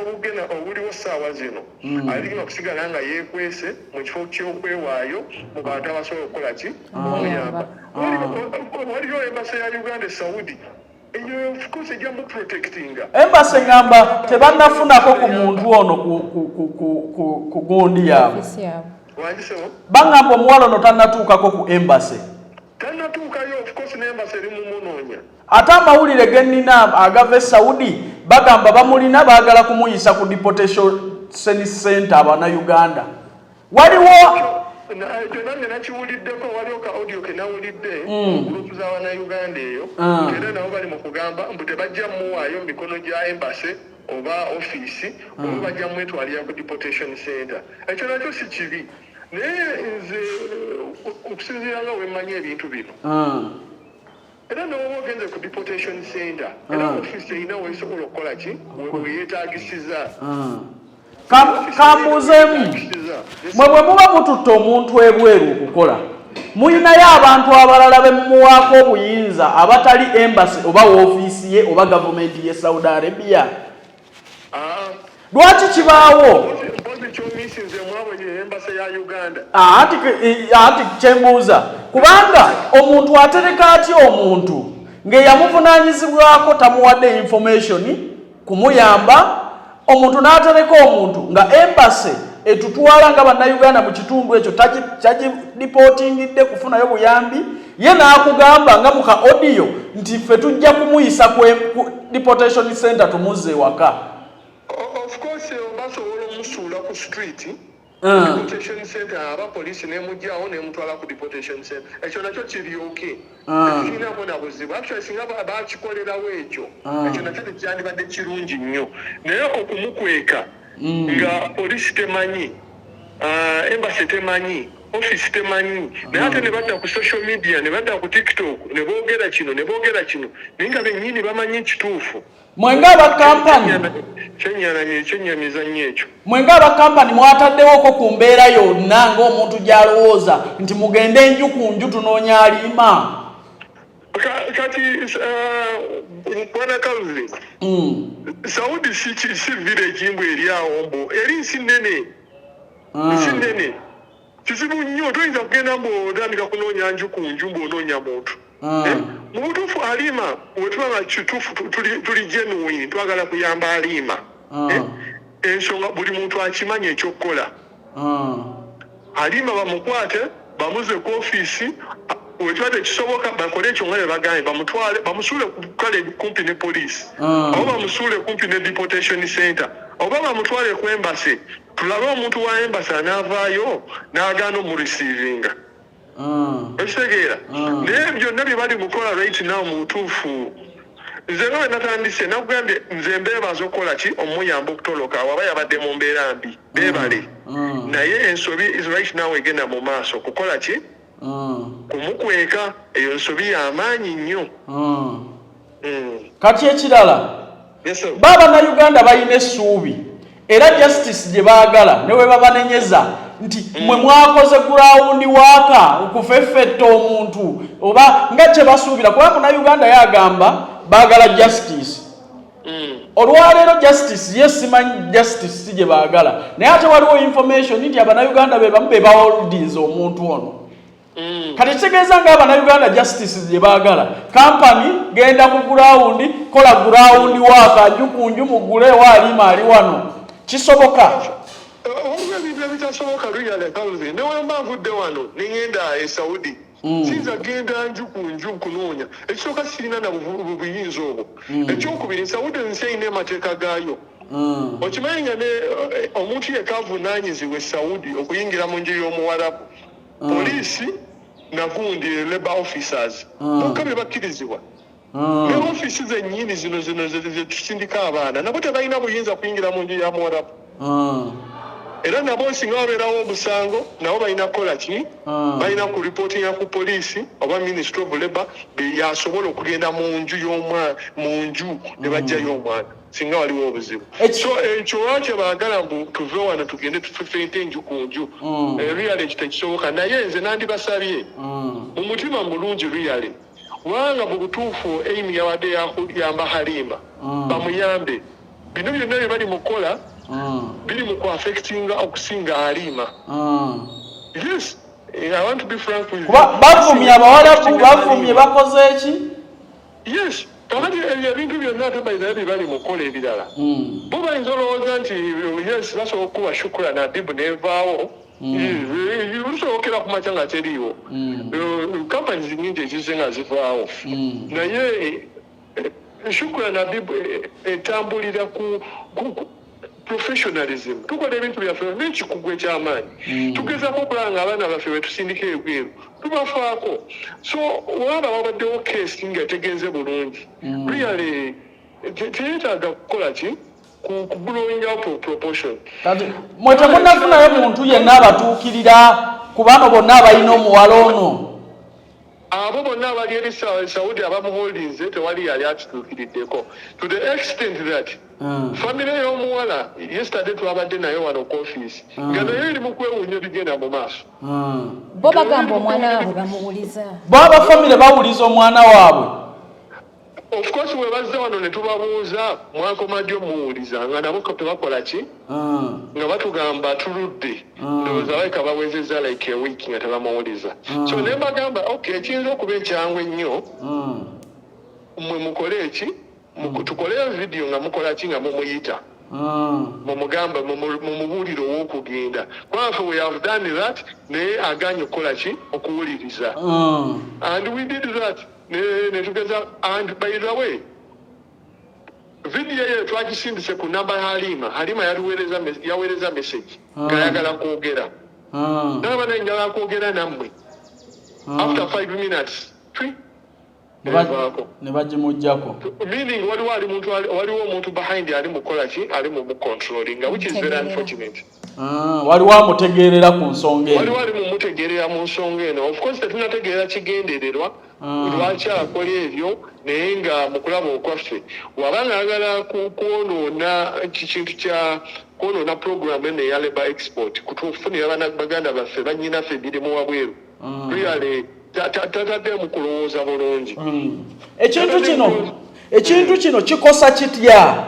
obuliwo ssaawa zino Halima kusigala nga yeekwese mu kifo ky'okwewaayo mu bantu abasobola okukola ki omuyamba waliyo embasa ya Uganda Saudi eyo of course ejja mu protectinga embasa ngamba tebannafunako ku muntu ono ku gundi yaabwe bangamba omuwala ono tannatuukako ku embasa tannatuukayo of course n'embasa eri mu munoonya ate amawulire gennina agava e Saudi bagamba bamulina baagala kumuyisa ku deportation center Abannayuganda. Waliwo nange nakiwuliddeko waliwo ka audio ke nawulidde groupu z'Abannayuganda eyo era nabo bali mu kugamba mbu tebajja muwaayo mu mikono gya embassy oba ofiisi oba bajja mwetwalira ku deportation center. Ekyo nakyo si kibi naye nze okusinziira nga wemmanyi ebintu bino era n'oba ogenze ku deportation center era ofiisi erina weesobola okukola ki weyeetaagisiza. Kambuzeemu mwe bwe muba mututte omuntu ebweru okukola muyinayo abantu abalala be mumuwaako obuyinza abatali embassy oba woofiisi ye oba gavumenti ye Saudi Arabia. Lwaki kibaawo? Ati kyembuuza kubanga omuntu atereka atya omuntu ng'eyamuvunaanyizibwako tamuwadde information kumuyamba omuntu n'atereka omuntu nga embassy etutwala nga Bannayuganda mu kitundu ekyo tagireportingidde kufunayo buyambi ye n'akugamba nga muka audio nti ffe tujja kumuyisa ku deportation center tumuzze ewaka. Of course basobola omusuula ku street deportation center abapoliisi nemugyawo nemutwala ku deportation center. Ekyo nakyo kiri okay kirinamu nabuzibu actually singa bakikolerawo ekyo ekyo nakyo tekyandibadde kirungi nnyo naye okumukweka nga poliisi temanyi embassy temanyi office temanyi naye ate ne badda ku social media ne badda ku TikTok ne boogera kino naye nga bennyini bamanyi kituufu. Mwenga abakampani kyenyamiza nnyo ekyo. Mwenga abakampani mwataddewoko ku mbeera yonna ng'omuntu gy'alowooza nti mugende enju ku nju tunoonya Halima. Kati bwana Kalve Saudi si village mbu eri awo mbu eri nsi nnene kizibu nnyo toyinza kugenda mbu otandika kunoonya nju ku nju mbu onoonya muntu. Mu butuufu Halima wetubanga kituufu tuli genuine twagala kuyamba Halima ensonga buli muntu akimanyi ekyokukola. Halima bamukwate bamuze ku ofiisi wetwate kisoboka bakole ekyo nga bebagambye bamutwale bamusuule kukale kumpi ne poliisi oba bamusuule kumpi ne deportation center oba bamutwale ku embassy tulabe omuntu wa embassy anaavaayo n'agaana omurisiivinga. Ekitegeera naye byonna bye bali mukola right now mu butuufu nze nga we natandise nakugambye nze mbeebaza okukola ki omuyamba okutoloka waba yabadde mu mbeera mbi beebale naye ensobi right now egenda mu maaso kukola ki kumukweka eyo nsobi y'amaanyi nnyo. Kati ekirala Bannayuganda balina essuubi era justice gye baagala ne we babanenyeza nti mwe mwakoze gurawundi waaka okufeffetta omuntu oba nga kye basuubira kuba Munnayuganda yagamba baagala justice. Olwaleero justice ye simanyi justice si gye baagala naye ate waliwo information nti Abannayuganda be bamu be baholdinze omuntu ono. Kati kitegeeza nga Abannayuganda justice gye baagala kampani genda ku gurawundi kola gurawundi waaka nju ku nju mugule Halima ali wano kisoboka. Ebintu bitasoboka luyale Kalve newe mbavudde wano ningenda e Saudi sinza genda nju ku nju kunoonya ekisooka sirina na buyinza obwo. Ekyokubiri Saudi nsi erina emateeka gaayo okimanyi nga omuntu yekka avunaanyizibwa e Saudi okuyingira mu nju y'Omuwarabu poliisi nagundi labor officers bokka be bakkirizibwa ne ofiisi zennyini zino zetusindika abaana nabo tebalina buyinza kuyingira mu nju ya Muwarabu. Era nabo singa wabeerawo omusango nabo balina kukola ki balina ku reportinga ku poliisi oba Ministry of Labor yasobola okugenda mu nju ne bajjayo omwana singa waliwo obuzibu. So ekyo lwaki baagala mbu tuve wano tugende tufeete enju ku nju really tekisoboka naye nze nandibasabye mu mutima mulungi really kubanga mu butuufu Amy yawadde yakuyamba Halima bamuyambe bino byonna bye bali mukola biri mu ku-affectinga okusinga Halima. Yes, I want to be frank with you. Bavumye Abawarabu bavumye bakoze eki? Yes, kakati ebintu byonna tebayina bye bali mukola ebirala. Bo bayinza olowooza nti yes basobola okuba shukura na Adibu nevaawo lusobokera ku makya nga teriiwo. Companies nnyingi ezize nga zivaawo naye Shukura na bibu etambulira ku professionalism. Tukola ebintu byaffe n'ekikugwe ky'amaanyi. Tugezaako okulanga abaana baffe bwe tusindika ebweru. Tubafaako. So waba wabaddewo case nga tegenze bulungi. Really teyeetaaga kukola ki? Kublowing out proportion. Mwe temunnafunayo muntu yenna abatuukirira ku bano bonna abalina omuwala ono. Abo bonna abali eri Saudi abamuholdinze tewali yali akituukiriddeko. To the extent that family y'omuwala yesterday twabadde nayo wano ku office nga nayo eri mu kwewuunya bigenda mu maaso. Bo bagamba omwana waabwe bamuwuliza. Bo abafamile bawuliza omwana waabwe. Of course we bazza wano ne tubabuuza mwakoma ddi omuwuliza nga nabo tebakola ki nga batugamba tuludde ndowooza like bawezezza like a week nga tebamuwuliza. So ne mbagamba okay ekiyinza okuba ekyangu ennyo mmwe mukole eki tukole video nga mukola ki nga mumuyita mumugamba mumubuulire ow'okugenda kwafe we have done that naye aganye okukola ki okuwuliriza and we did that ne tugeza and by the way video ye twagisindise ku namba Halima yaweereza message ngayagala kwogera naba naye njagala kwogera nammwe after 5 minutes ne bagimuggyako meaning waliwo omuntu behind ali mukola ki ali mu controlling which is very unfortunate. Waliwo amutegeerera ku nsonga eno. Waliwo ali mumutegeerera mu nsonga eno. Of course tetunategeera kigendererwa lwaki akola ebyo naye nga mu kulaba okwaffe wabanga ayagala kwonoona kintu kya kwonoona program eno eya labour export kutufunira baganda baffe bannyinaffe emirimu wabweru really tatadde mu kulowooza bulungi. Ekintu kino kikosa kitya?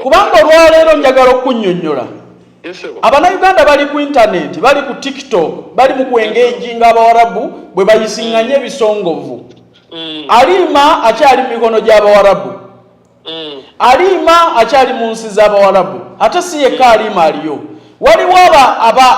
Kubanga olwaleero njagala okunnyonnyola Abannayuganda bali ku internet, bali ku TikTok, bali mu kuengaginga Abawarabu bwe bayisiŋŋanya ebisongovu. Halima akyali mu mikono gy'Abawarabu. Halima akyali mu nsi z'Abawarabu. Ate si yekka Halima aliyo. Waliwo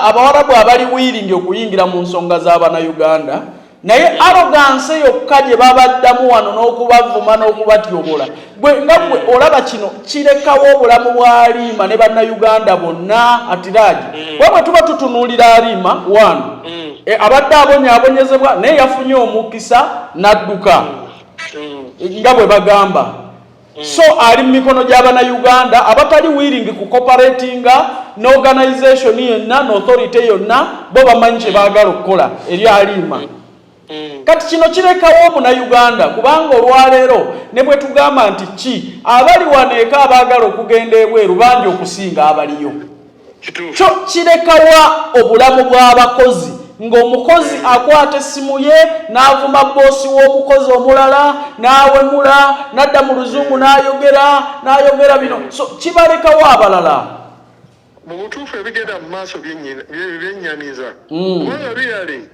Abawarabu abali wiringi okuyingira mu nsonga z'Abannayuganda, naye arrogance yokka gye babaddamu wano n'okubavuma n'okubatyobola. Nga gwe olaba kino kirekawo obulamu bwa Halima ne Bannayuganda bonna atiraagi. Bwe tuba tutunuulira Halima wano abadde abonyaabonyezebwa naye yafunye omukisa n'adduka nga bwe bagamba. So ali mu mikono gy'Abannayuganda abatali wiringi ku cooperatinga n'organization yonna n'authority yonna bo bamanyi kye baagala okukola eri Halima. Kati kino kirekawo Omunnayuganda kubanga olwaleero ne bwe tugamba nti ki abali waneeka abaagala okugenda ebweru bangi okusinga abaliyo. Kyo kirekawa obulamu bw'abakozi ng'omukozi akwata essimu ye n'avuma boosi w'omukozi omulala n'awemula n'adda mu luzungu n'ayogera bino. So kibalekawo abalala. Mu butuufu ebigenda mu maaso byennyamiza kubanga byali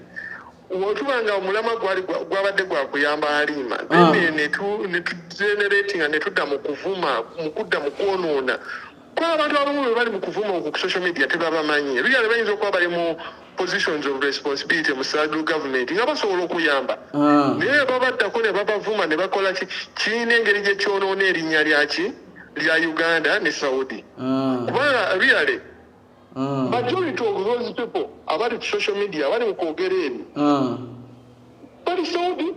wotubanga omulamwa gwabadde gwakuyamba Halima ne tugeneratinga ne tudda mu kuvuma mu kudda mu kwonoona kuba abantu abamu bwe bali mu kuvuma ku social media tebabamanyi byali bayinza okuba bali mu positions of responsibility mu saddle government nga basobola okuyamba naye babaddako ne babavuma ne bakola kirina engeri gye kyonoona erinnya lya Uganda ne Saudi kubanga really majority of those people abali ku social media bali mu kwogera ebyo bali Saudi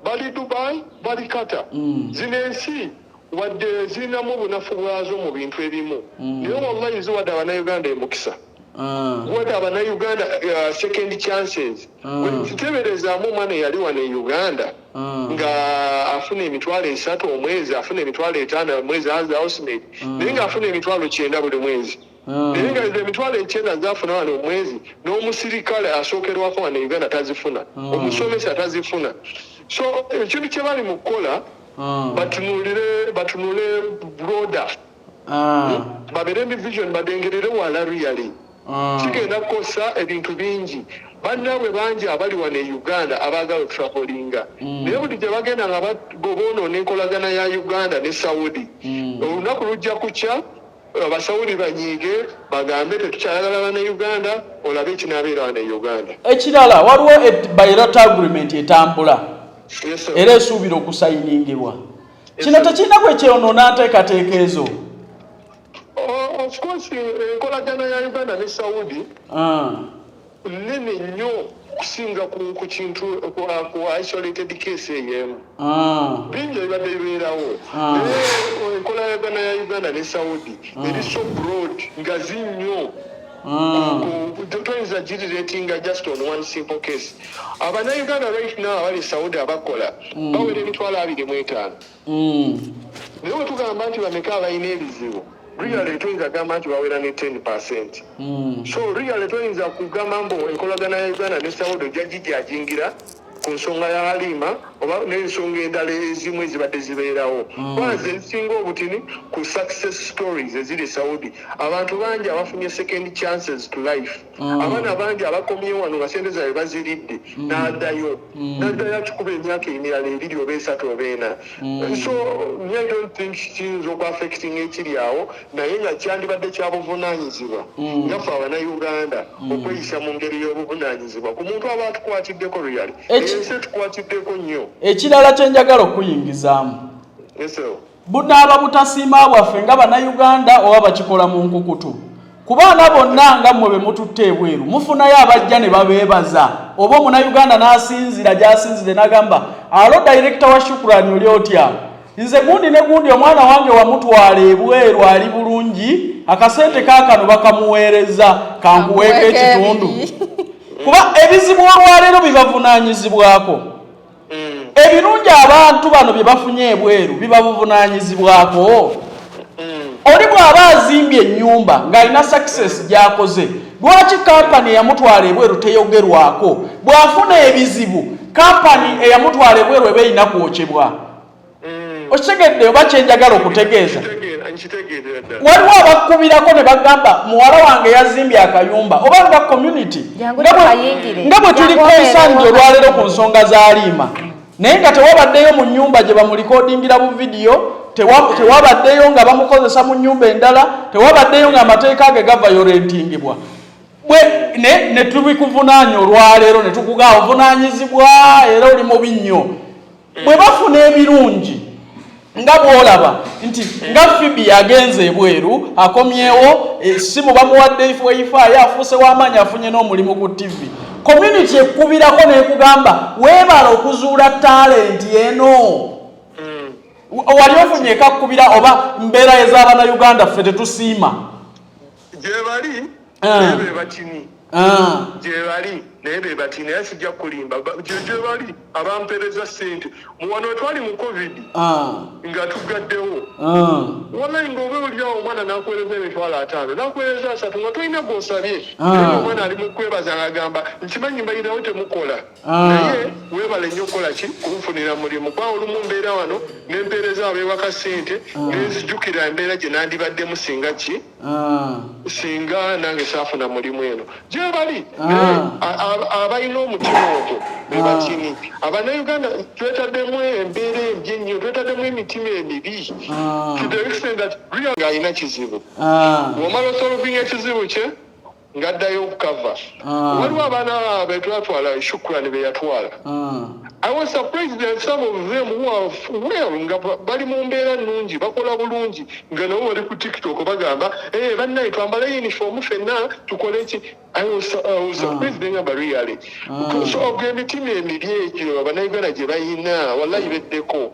bali Dubai bali Qatar zino ensi wadde zirinamu obunafu bwazo mu bintu ebimu naye wallahi ziwadde Abannayuganda emukisa wadde Abannayuganda second chances kiteberezaamu omwana eyali wano e Uganda nga afuna $3,000 omwezi afuna $5,000 omwezi as housemaid naye nga afuna $900 buli mwezi naye nga $900 zafuna wano omwezi n'omusirikale asookerwako wano e Uganda tazifuna omusomesa tazifuna. So ekintu kye bali mu kukola batunule broader babere ne vision badengerere wala really kigenda kukosa ebintu bingi bannaabwe bangi abali wano e Uganda abaagala travelinga naye buli gye bagenda nga bagoboona n'enkolagana ya Uganda ne Saudi olunaku lujja kukya Abasawuli banyiige bagambe tetukyayagala bana Uganda olabe ekinabeera wano e Uganda. Ekirala waliwo bilateral agreement etambula era esuubira okusayiningibwa kino tekirina bwe kyonoona nteekateeka ezo. Of course, enkolagana ya Uganda ne Saudi nene nnyo kusinga ku kintu ku isolated case ey'emu. Bingi ebibadde bibeerawo. Enkolagana ya Uganda ne Saudi eri so broad ngazi nnyo. Toyinza giriratinga just on one simple case. Abannayuganda right now abali Saudi abakola bawera emitwalo 25. Naye bwe tugamba nti bameka abalina ebizibu really toyinza kugamba nti bawera ne 10%. So really toyinza kugamba mbu enkolagana ya Uganda ne Saudi ojja gijajingira ku nsonga ya Halima oba n'ensonga endala ezimu ezibadde zibeerawo. Kwanza ezisinga obutini ku success stories eziri Saudi. Abantu bangi abafunye second chances to life. Abaana bangi abakomye wano nga sente zaabwe baziridde n'addayo akikuba emyaka emirala ebiri oba esatu oba ena. So I don't think kiyinza okuaffecting ekiri awo naye nga kyandibadde kya buvunaanyizibwa ngaffe Abannayuganda okweyisa mu ngeri y'obuvunaanyizibwa ku muntu aba atukwatiddeko really. Ekirala kye njagala okuyingizaamu bunaaba butasiima bwaffe nga Bannayuganda oba bakikola mu nkukutu. Ku baana bonna nga mmwe be mututte ebweru mufunayo abajja ne babeebaza oba Omunnayuganda n'asinzira gy'asinzire n'agamba alo director wa Shukrani oli otya nze gundi ne gundi omwana wange wamutwala ebweru ali bulungi akasente kaakano bakamuweereza kankuweeko ekitundu. Kuba ebizibu olwaleero bibavunaanyizibwako. Ebirungi abantu bano bye bafunye ebweru bibavunaanyizibwako. Oli bw'aba azimbye ennyumba ng'alina success gy'akoze lwaki kampani eyamutwala ebweru teyogerwako? Bw'afuna ebizibu kampani eyamutwala ebweru eba erina kwokyebwa. Okitegedde oba kye njagala okutegeeza? Waliwo abakubirako ne bagamba muwala wange yazimbye akayumba oba nga community nga bwe tuli concerned olwaleero ku nsonga za Halima naye nga tewabaddeyo mu nnyumba gye bamulikodingira bu video, tewabaddeyo nga bamukozesa mu nnyumba endala, tewabaddeyo nga amateeka ge gavayolentingibwa. Ne tubikuvunaanya olwaleero ne tukugaa ovunaanyizibwa era oli mubi nnyo. Bwe bafuna ebirungi nga bwolaba nti nga Fibi yagenze ebweru akomyewo esimu bamuwadde ifaayi afuuse w'amaanyi afunye n'omulimu ku TV. Community ekubirako n'ekugamba weebala okuzuula talent eno. Wali ofunye ekakubira oba mbeera ez'Abannayuganda ffe tetusiima? Gye bali naye bakini. Gye bali naye be bati naye sijja kulimba gye bali abampereza ssente muwano twali mu COVID nga tugaddewo wallahi ng'obe oliawo omwana n'akuweereza emitwalo 5 n'akuweereza 3 nga tolina gw'osabye omwana ali mu kwebaza ng'agamba nkimanyi mbayirawo temukola naye weebale nnyo okukola ki kunfunira mulimu kuba olumu mbeera wano n'empeereza abeewaka ssente n'enzijjukira embeera gye nandibaddemu singa ki singa nange saafuna mulimu eno gye bali abalina omutima ogwo be bakini. Abannayuganda twetaddemu embeera embi ennyo, twetaddemu emitima emibi to the extent that real ng'alina kizibu bw'omala osolvinga ekizibu kye ng'addayo okukava. Waliwo abaana betwatwala Shukrani be yatwala. I was surprised that some of them who are well nga bali mu mbeera nnungi bakola bulungi nga nabo bali ku TikTok bagamba bannaye twambala uniform ffenna tukole ki. I was surprised ngamba really. So emitima emibi egyo Abannayuganda gye bayina wallahi beddeko.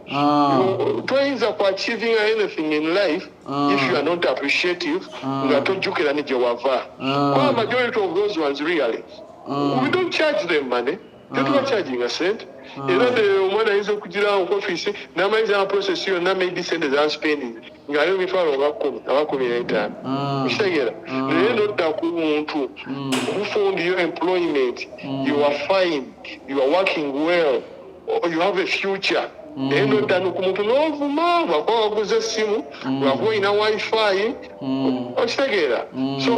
Toyinza ku achieving anything in life if you are not appreciative nga tojjukira ne gye wava. Kwa majority of those ones really we don't charge them money. Tetuba charging a cent. Era omwana ayinza okugirawo ku ofiisi n'amanyiza ama process yonna maybe sente zaspending ng'aliwo emitwalo nga 10 kitegeera naye nodda ku muntu who found your employment, you are fine, you are working well, you have a future. Naye nodda ku muntu n'ovuma lwakuba waguza essimu lwakuba olina wifi okitegeera. So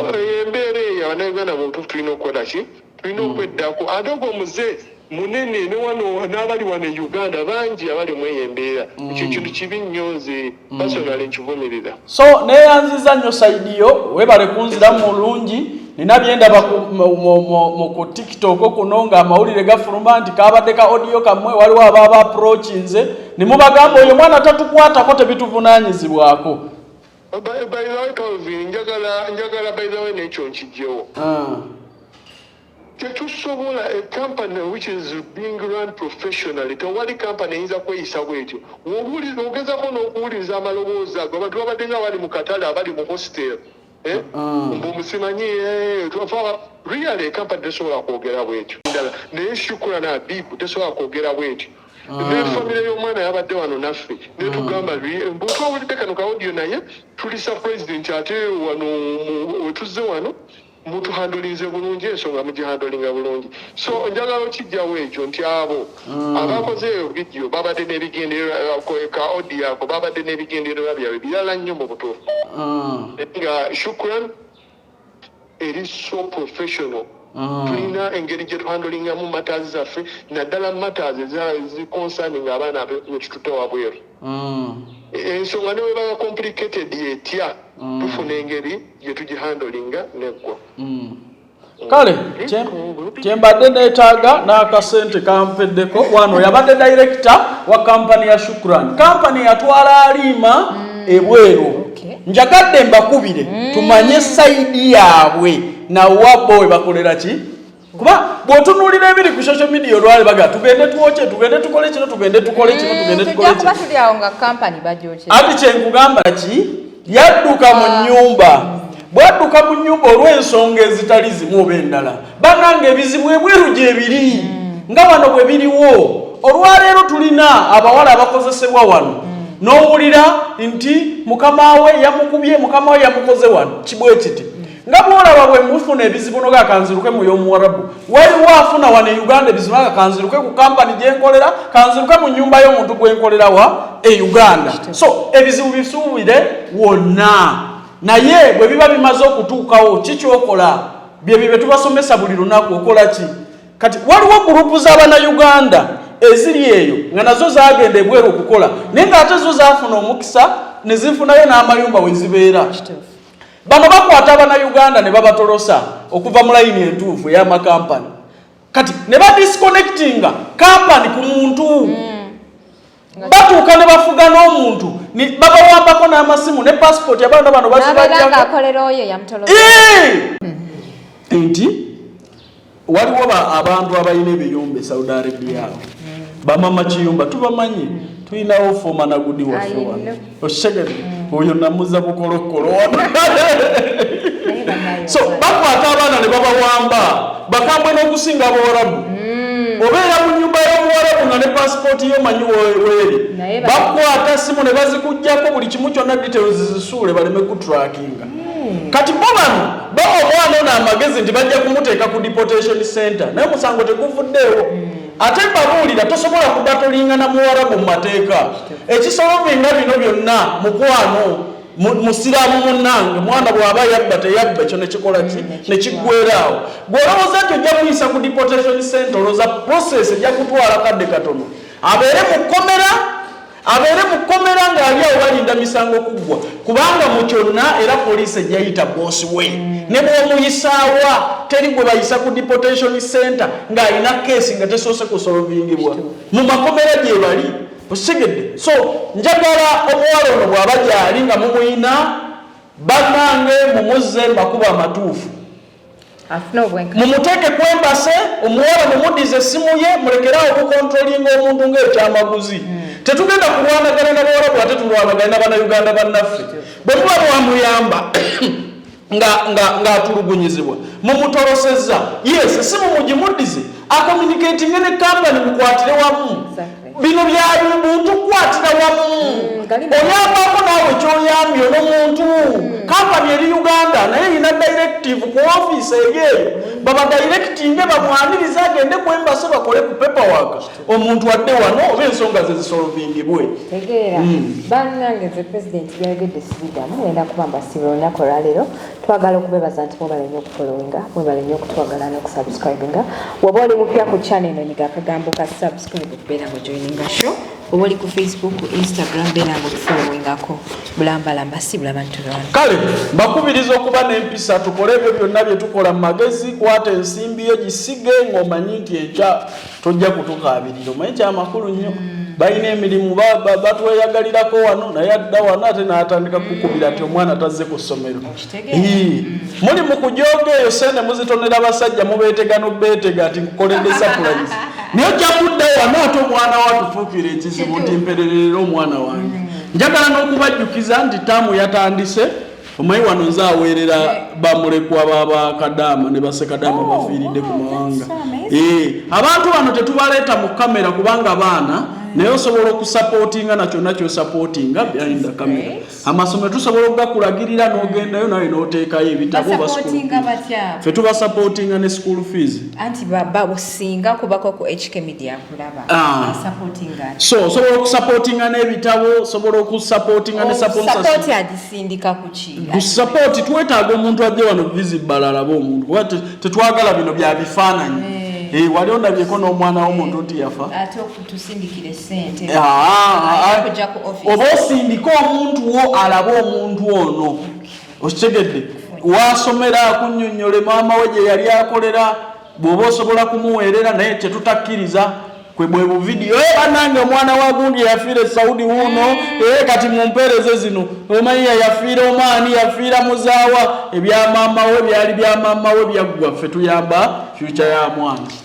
embeera eyo Abannayuganda muntu tulina okukola ki tulina okweddako ate ogwo muze munene ne wano n'abali wano e Uganda bangi abali mu eyo embeera ekyo kintu kibi nnyo nze personally nkivumirira. So neyanziza nnyo Saidiyo webale kunzira mulungi nina byendaba ku TikTok kuno nga amawulire gafuluma nti kabadde ka audio kamwe waliwo ababa approach nze ne mubagamba oyo mwana tatukwatako tebituvunaanyizibwako. By the way, Calvin, njagala by the way n'ekyo nkijjewo. Tetusobola a company which is being run professionally. Tewali company eyinza kweyisa bwetyo. Ogezako n'okuwuliriza amaloboozi ago abantu babadde nga bali mu katale abali mu hostel. Mbumusimanyi really a company tesobola kwogera bwetyo. Naye Shukran na Abibu tesobola kwogera bwetyo. Ne family y'omwana yabadde wano naffe ne tugamba twawulidde kano ka audio naye tuli surprised ate wano wetuzze wano mutuhandolinze bulungi ensonga mugihandolinga bulungi. So njagala okijjawo ekyo nti abo abakoze video babadde n'ebigendererwa ka audio ako babadde n'ebigendererwa byabwe birala nnyo mu butuufu. Nga Shukran eri so professional. Tulina engeri gye tuhandolingamu matters zaffe naddala matters eziconcerning abaana bekitutte wabweru. Ensonga ne weba complicated etya tufuna engeri gye tugihandolinga neggwa. Kale kyembadde neetaaga n'akasente kampeddeko wano yabadde director wa kampani ya Shukran. Kampani yatwala Halima ebweru. Njagadde mbakubire tumanye saidi yaabwe na wabo we bakolera ki kuba bw'otunuulira ebiri ku social media olwali baga tugende tuwoche tugende tukole kino tugende tukole kino tugende tukole kino tujja nga company bajoche ati kyenkugamba ki yadduka mu nnyumba bwadduka mu nnyumba olw'ensonga ezitali zimu oba endala banange ebizibu ebweru gye biri nga wano bwe biriwo olwaleero tulina abawala abakozesebwa wano n'owulira nti mukama we yamukubye mukama we yamukoze wano kibwe kiti nga bwolaba bwe mufuna ebizibu noga kanziruke mu y'Omuwarabu waliwo afuna wano e Uganda ebizibu nga kanziruke ku kampani gye nkolera kanziruke mu nnyumba y'omuntu gwe nkolera wa e Uganda. So ebizibu bisuubire wonna naye bwe biba bimaze okutuukawo kikyokola bye bye tubasomesa buli lunaku okola ki kati waliwo gurupu z'abana Uganda eziri eyo nga nazo zagenda ebweru okukola naye ng'ate zo zaafuna omukisa ne zifunayo n'amayumba we zibeera. Bano bakwata abana Uganda ne babatolosa okuva mu layini entuufu y'amakampani kati ne badisconnectinga kampani ku muntu batuuka ne bafuga n'omuntu babawambako n'amasimu ne passport y'abaana bano bazibajjako nti waliwo abantu abalina ebiyumba e Saudi Arabia bamama kiyumba tubamanyi tulinawo foma na gudi waffe wano oshegere oyo namuza bukolokolo wano so bakwata abaana ne babawamba bakambwe n'okusinga Abawarabu obeera mu nnyumba y'Omuwarabu nga ne passport yo manyi weeri bakwata simu ne bazikujjako buli kimu kyonna details zisuule baleme kutrackinga kati bo bano bawa omwana ono amagezi nti bajja kumuteeka ku deportation center naye musango teguvuddeewo ate babuulira tosobola kubatolinga na Muwarabu mu mateeka ekisolovinga bino byonna mukwano musiraamu munnange mwana bw'aba yabba teyabba ekyo nekikola ki nekiggweeraawo bw'olowooza nti ojja kuyisa ku deportation center olowooza process ejja kutwala kadde katono abeere mu kkomera ng'ali awo balinda misango kuggwa kubanga mu kyonna era poliisi ejja yita boosi we ne bw'omuyisaawa teri gwe bayisa ku deportation center ng'alina keesi nga tesoose kusolvingibwa mu makomera gye bali osigedde. So njagala omuwala ono bw'aba gyali nga mumuyina bannange mumuzze makuba amatuufu mumuteeke kwembase omuwala mumudize essimu ye mulekerawo okukontrolinga omuntu ng'ekyamaguzi tetugenda kulwanagana n'Abawarabu ate tulwanagana n'Abannayuganda bannaffe bwe muba mwamuyamba ng'atulugunyizibwa mumutolosezza yes essimu mugimudize akomunikatinge ne kampani mukwatire wamu bino byali muntu kwatira wamu oyambako naawe kyoyambye n'omuntu kampani eri Uganda naye erina directive ku office eyeeyo baba directinge bamwaniriza agende kwembase bakole ku paperwork omuntu adde wano oba ensonga ze zisolvingibwe tegeera bannange nze president byayogedde sibidamu ngenda kubamba sibira olunaku olwaleero twagala okubebaza nti mwebale nnyo okufollowinga mwebale nnyo okutwagala n'okusubscribinga waba oli mupya ku channel eno nyiga akagambo ka subscribe okubeera ngo joininga show obali ku Facebook, Instagram benango tufollowingako bulambalamba si bulabantu lwana. Kale mbakubiriza okuba n'empisa tukole ebyo byonna bye tukola mu magezi kwata ensimbi yo gisige ng'omanyi nti ekya tojja kutukaabirira omanyi kyamakulu nnyo balina emirimu batweyagalirako wano naye adda wano ate n'atandika kukubira nti omwana tazze ku ssomero. Muli mu kujooga eyo sente muzitonera basajja mubeetega n'obeetega ati nkukoledde surprise naye ojja kudda wano ate omwana watufuukira ekizibu nti mpererera omwana wange. Njagala n'okubajjukiza nti taamu yatandise omanyi wano nze aweerera bamulekwa babakadaama ne basekadaama bafiiridde ku mawanga. Abantu bano tetubaleeta mu kamera kubanga baana naye osobola okusapootinga nakyonna kyosapootinga behind the camera. Amasomero tusobola okugakulagirira n'ogendayo nawe n'oteekayo ebitabo ffe tubasapootinga ne school fees. Anti babusinga kubako ku HK Media kulaba. So osobola okusapootinga n'ebitabo, osobola okusapootinga ne support adisindika kuki. Support twetaaga omuntu ajje wano visible alabe omuntu. Kuba tetwagala bino bya bifaananyi. Wali ondabyeko n'omwana w'omuntu nti yafa. Ate okutusindikira ssente. Oba osindika omuntu wo alabe omuntu ono. Okitegedde? Wasomera akunnyonnyole maama we gye yali akolera bw'oba osobola kumuweerera naye tetutakkiriza kwe bwe bu video banange omwana wa gundi yafiire Saudi wuno kati mumpeereze zino omanyi yafiira omwani yafiira muzaawa ebya maama we byali bya maama we byaggwa ffe tuyamba future ya mwana.